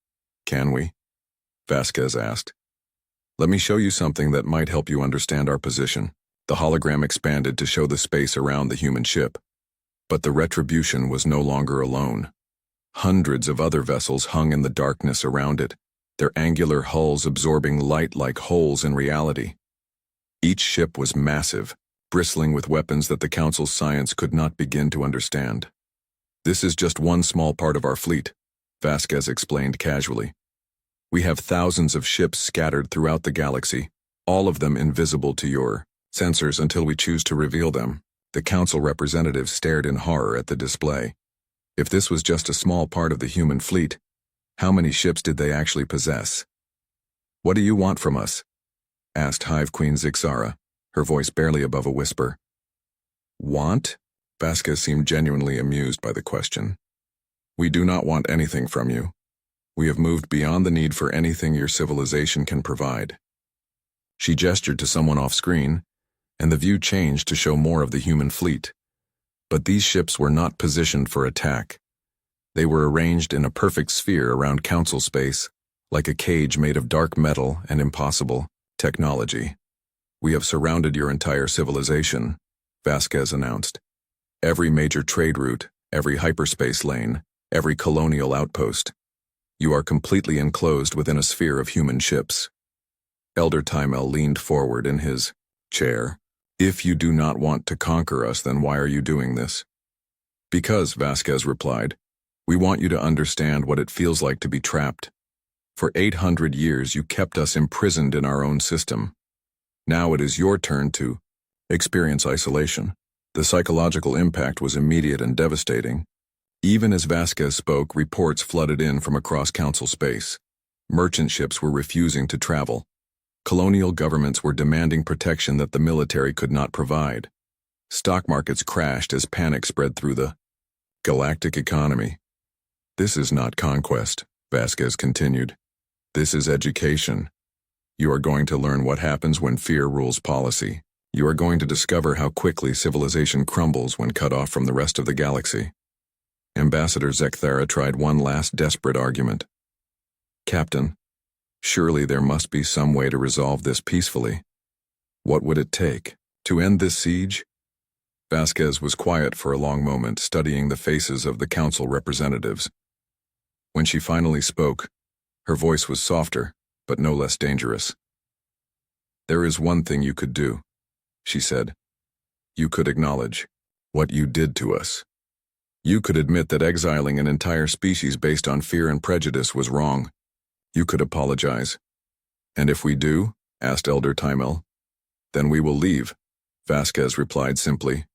Can we?" Vasquez asked. "Let me show you something that might help you understand our position." The hologram expanded to show the space around the human ship. But the retribution was no longer alone. Hundreds of other vessels hung in the darkness around it, their angular hulls absorbing light like holes in reality. Each ship was massive, bristling with weapons that the Council's science could not begin to understand. "This is just one small part of our fleet," Vasquez explained casually. "We have thousands of ships scattered throughout the galaxy, all of them invisible to your sensors until we choose to reveal them." The Council representative stared in horror at the display. If this was just a small part of the human fleet, how many ships did they actually possess? "What do you want from us?" asked Hive Queen Zixara, her voice barely above a whisper. "Want?" Vasquez seemed genuinely amused by the question. "We do not want anything from you. We have moved beyond the need for anything your civilization can provide." She gestured to someone off screen, and the view changed to show more of the human fleet. But these ships were not positioned for attack. They were arranged in a perfect sphere around council space, like a cage made of dark metal and impossible technology. "We have surrounded your entire civilization," Vasquez announced. "Every major trade route, every hyperspace lane, every colonial outpost. You are completely enclosed within a sphere of human ships." Elder Timel leaned forward in his chair. "If you do not want to conquer us, then why are you doing this?" "Because," Vasquez replied, "we want you to understand what it feels like to be trapped. For 800 years you kept us imprisoned in our own system. Now it is your turn to experience isolation." The psychological impact was immediate and devastating. Even as Vasquez spoke, reports flooded in from across council space. Merchant ships were refusing to travel. Colonial governments were demanding protection that the military could not provide. Stock markets crashed as panic spread through the galactic economy. "This is not conquest," Vasquez continued. "This is education. You are going to learn what happens when fear rules policy. You are going to discover how quickly civilization crumbles when cut off from the rest of the galaxy." Ambassador Zekthera tried one last desperate argument. "Captain, surely there must be some way to resolve this peacefully. What would it take to end this siege?" Vasquez was quiet for a long moment, studying the faces of the council representatives. When she finally spoke, her voice was softer, but no less dangerous. "There is one thing you could do," she said. "You could acknowledge what you did to us. You could admit that exiling an entire species based on fear and prejudice was wrong. You could apologize." "And if we do?" asked Elder Timel. "Then we will leave," Vasquez replied simply.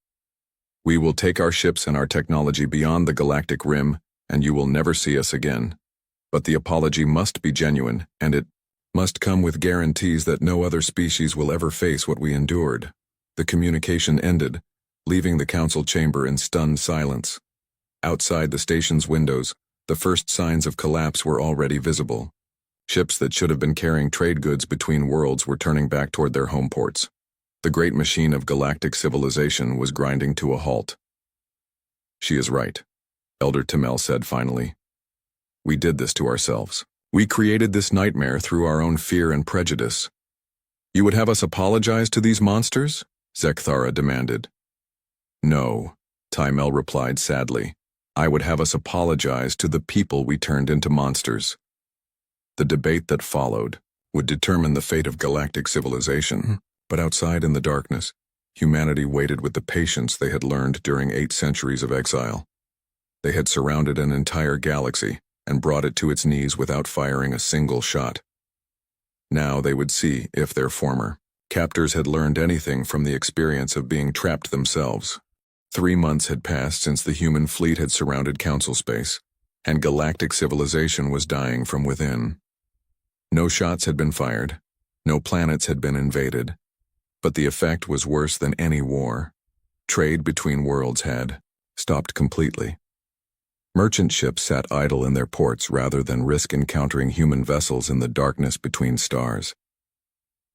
"We will take our ships and our technology beyond the galactic rim, and you will never see us again. But the apology must be genuine, and it must come with guarantees that no other species will ever face what we endured." The communication ended, leaving the council chamber in stunned silence. Outside the station's windows, the first signs of collapse were already visible. Ships that should have been carrying trade goods between worlds were turning back toward their home ports. The great machine of galactic civilization was grinding to a halt. "She is right," Elder Timel said finally. "We did this to ourselves. We created this nightmare through our own fear and prejudice." "You would have us apologize to these monsters?" Zekthara demanded. "No," Timel replied sadly. "I would have us apologize to the people we turned into monsters." The debate that followed would determine the fate of galactic civilization, but outside in the darkness, humanity waited with the patience they had learned during 8 centuries of exile. They had surrounded an entire galaxy and brought it to its knees without firing a single shot. Now they would see if their former captors had learned anything from the experience of being trapped themselves. 3 months had passed since the human fleet had surrounded council space, and galactic civilization was dying from within. No shots had been fired, no planets had been invaded, but the effect was worse than any war. Trade between worlds had stopped completely. Merchant ships sat idle in their ports rather than risk encountering human vessels in the darkness between stars.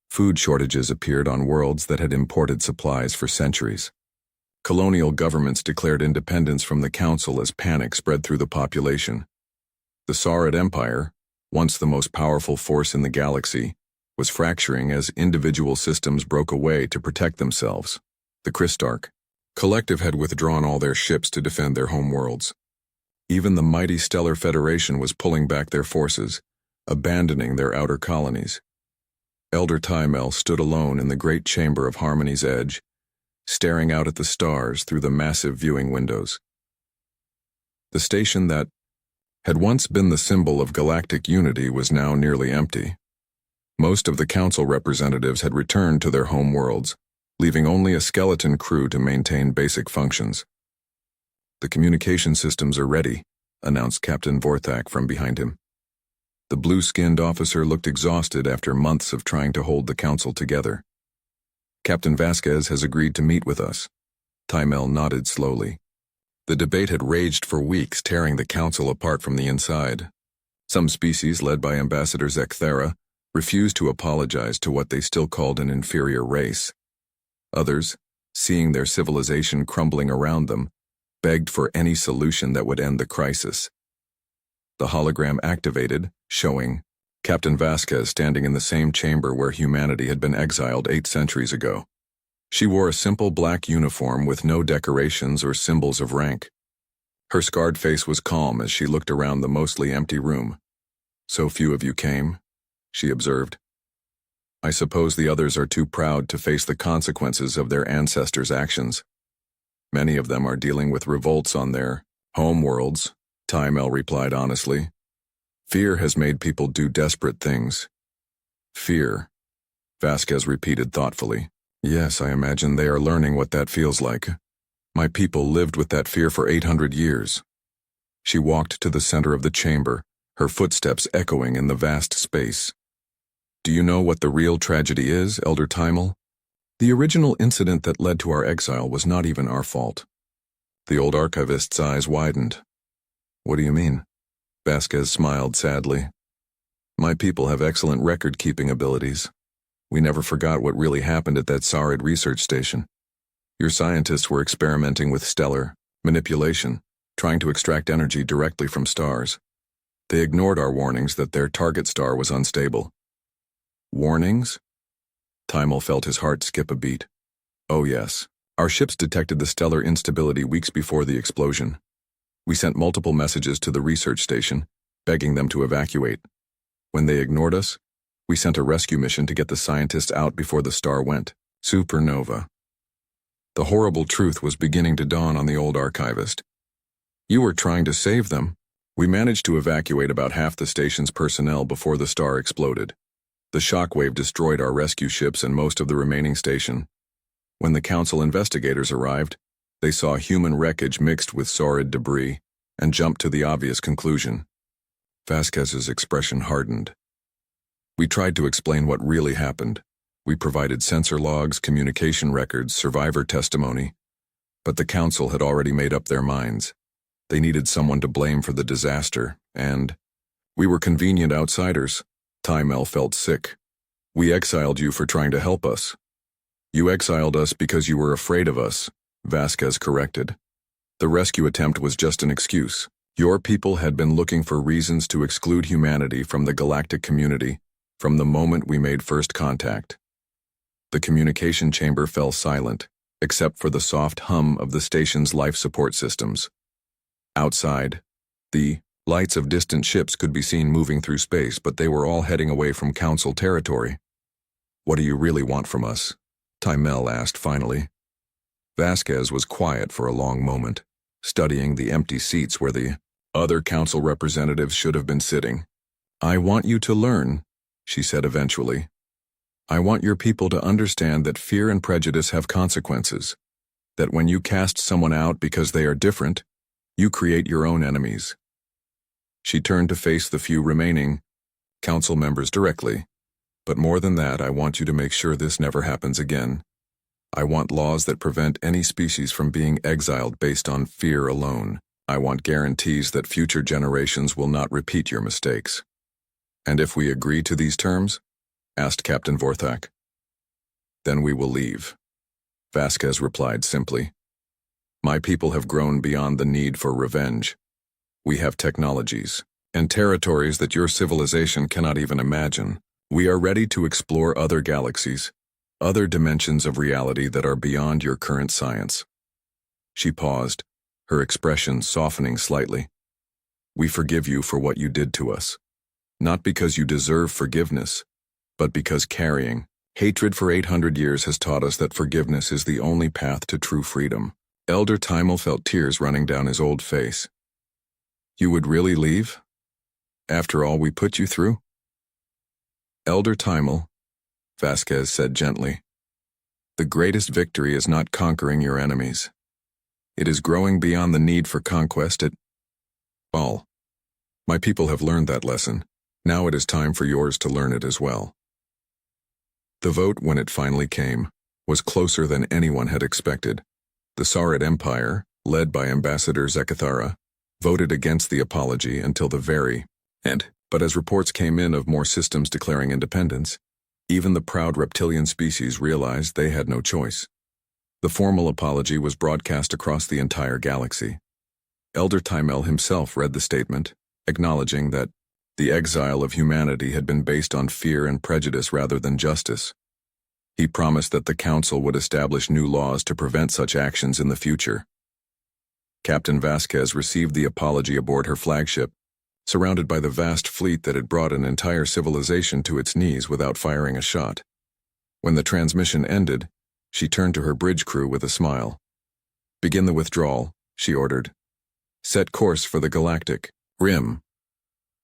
Food shortages appeared on worlds that had imported supplies for centuries. Colonial governments declared independence from the council as panic spread through the population. The Saurid Empire, once the most powerful force in the galaxy, was fracturing as individual systems broke away to protect themselves. The Crystarch Collective had withdrawn all their ships to defend their home worlds. Even the mighty Stellar Federation was pulling back their forces, abandoning their outer colonies. Elder Timel stood alone in the great chamber of Harmony's edge, staring out at the stars through the massive viewing windows. The station that had once been the symbol of galactic unity was now nearly empty. Most of the council representatives had returned to their home worlds, leaving only a skeleton crew to maintain basic functions. "The communication systems are ready," announced Captain Vorthak from behind him. The blue-skinned officer looked exhausted after months of trying to hold the council together. "Captain Vasquez has agreed to meet with us." Timel nodded slowly. The debate had raged for weeks, tearing the council apart from the inside. Some species, led by Ambassador Zekthera, refused to apologize to what they still called an inferior race. Others, seeing their civilization crumbling around them, begged for any solution that would end the crisis. The hologram activated, showing Captain Vasquez standing in the same chamber where humanity had been exiled 8 centuries ago. She wore a simple black uniform with no decorations or symbols of rank. Her scarred face was calm as she looked around the mostly empty room. "So few of you came," she observed. "I suppose the others are too proud to face the consequences of their ancestors' actions. Many of them are dealing with revolts on their home worlds," Timel replied honestly. "Fear has made people do desperate things." "Fear," Vasquez repeated thoughtfully. "Yes, I imagine they are learning what that feels like. My people lived with that fear for 800 years. She walked to the center of the chamber, her footsteps echoing in the vast space. "Do you know what the real tragedy is, Elder Timel? The original incident that led to our exile was not even our fault." The old archivist's eyes widened. "What do you mean?" Vasquez smiled sadly. "My people have excellent record-keeping abilities. We never forgot what really happened at that Saurid research station. Your scientists were experimenting with stellar manipulation, trying to extract energy directly from stars. They ignored our warnings that their target star was unstable." "Warnings?" Timel felt his heart skip a beat. "Oh yes. Our ships detected the stellar instability weeks before the explosion. We sent multiple messages to the research station, begging them to evacuate. When they ignored us, we sent a rescue mission to get the scientists out before the star went supernova." The horrible truth was beginning to dawn on the old archivist. "You were trying to save them. We managed to evacuate about half the station's personnel before the star exploded. The shockwave destroyed our rescue ships and most of the remaining station. When the council investigators arrived, they saw human wreckage mixed with Saurid debris and jumped to the obvious conclusion." Vasquez's expression hardened. "We tried to explain what really happened. We provided sensor logs, communication records, survivor testimony. But the council had already made up their minds. They needed someone to blame for the disaster, and we were convenient outsiders." Timel felt sick. "We exiled you for trying to help us." "You exiled us because you were afraid of us," Vasquez corrected. "The rescue attempt was just an excuse. Your people had been looking for reasons to exclude humanity from the galactic community from the moment we made first contact." The communication chamber fell silent, except for the soft hum of the station's life support systems. Outside, the lights of distant ships could be seen moving through space, but they were all heading away from Council territory. "What do you really want from us?" Timel asked finally. Vasquez was quiet for a long moment, studying the empty seats where the other Council representatives should have been sitting. "I want you to learn," she said eventually. "I want your people to understand that fear and prejudice have consequences, that when you cast someone out because they are different, you create your own enemies." She turned to face the few remaining council members directly. "But more than that, I want you to make sure this never happens again. I want laws that prevent any species from being exiled based on fear alone. I want guarantees that future generations will not repeat your mistakes." "And if we agree to these terms?" asked Captain Vorthak. "Then we will leave," Vasquez replied simply. "My people have grown beyond the need for revenge. We have technologies and territories that your civilization cannot even imagine. We are ready to explore other galaxies, other dimensions of reality that are beyond your current science." She paused, her expression softening slightly. "We forgive you for what you did to us, not because you deserve forgiveness, but because carrying hatred for 800 years has taught us that forgiveness is the only path to true freedom." Elder Timel felt tears running down his old face. "You would really leave? After all we put you through?" "Elder Timel," Vasquez said gently, "the greatest victory is not conquering your enemies. It is growing beyond the need for conquest at all. My people have learned that lesson. Now it is time for yours to learn it as well." The vote, when it finally came, was closer than anyone had expected. The Saurid Empire, led by Ambassador Zekathara, voted against the apology until the very end. But as reports came in of more systems declaring independence, even the proud reptilian species realized they had no choice. The formal apology was broadcast across the entire galaxy. Elder Timel himself read the statement, acknowledging that the exile of humanity had been based on fear and prejudice rather than justice. He promised that the Council would establish new laws to prevent such actions in the future. Captain Vasquez received the apology aboard her flagship, surrounded by the vast fleet that had brought an entire civilization to its knees without firing a shot. When the transmission ended, she turned to her bridge crew with a smile. "Begin the withdrawal," she ordered. "Set course for the galactic rim."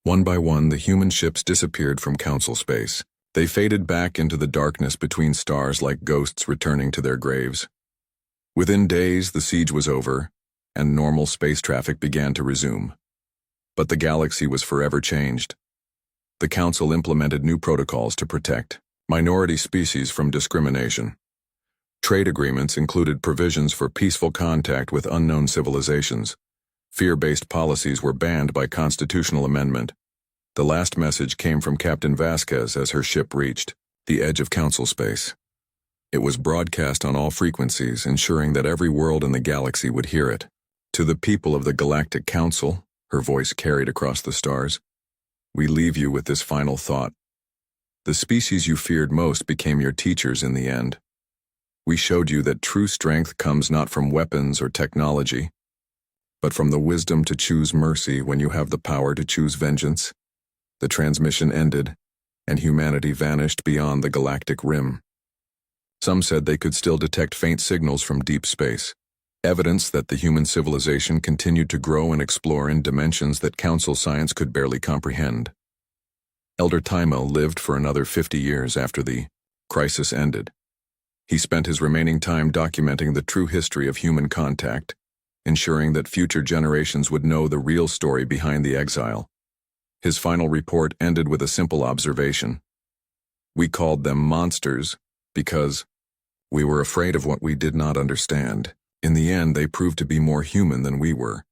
One by one, the human ships disappeared from Council space. They faded back into the darkness between stars like ghosts returning to their graves. Within days, the siege was over, and normal space traffic began to resume. But the galaxy was forever changed. The Council implemented new protocols to protect minority species from discrimination. Trade agreements included provisions for peaceful contact with unknown civilizations. Fear-based policies were banned by constitutional amendment. The last message came from Captain Vasquez as her ship reached the edge of Council space. It was broadcast on all frequencies, ensuring that every world in the galaxy would hear it. "To the people of the Galactic Council," her voice carried across the stars, "we leave you with this final thought. The species you feared most became your teachers in the end. We showed you that true strength comes not from weapons or technology, but from the wisdom to choose mercy when you have the power to choose vengeance." The transmission ended, and humanity vanished beyond the galactic rim. Some said they could still detect faint signals from deep space, evidence that the human civilization continued to grow and explore in dimensions that Council science could barely comprehend. Elder Timel lived for another 50 years after the crisis ended. He spent his remaining time documenting the true history of human contact, ensuring that future generations would know the real story behind the exile. His final report ended with a simple observation. "We called them monsters because we were afraid of what we did not understand. In the end, they proved to be more human than we were.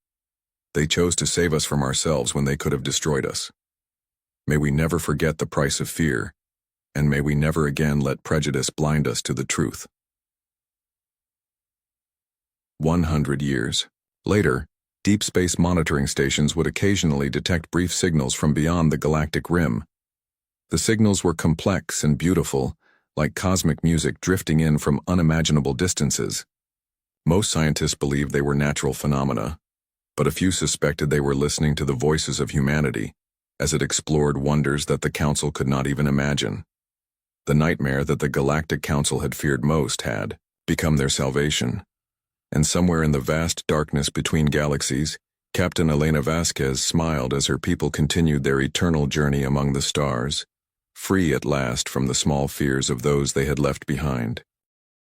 They chose to save us from ourselves when they could have destroyed us. May we never forget the price of fear, and may we never again let prejudice blind us to the truth." 100 years later, deep space monitoring stations would occasionally detect brief signals from beyond the galactic rim. The signals were complex and beautiful, like cosmic music drifting in from unimaginable distances. Most scientists believed they were natural phenomena, but a few suspected they were listening to the voices of humanity, as it explored wonders that the Council could not even imagine. The nightmare that the Galactic Council had feared most had become their salvation. And somewhere in the vast darkness between galaxies, Captain Elena Vasquez smiled as her people continued their eternal journey among the stars, free at last from the small fears of those they had left behind.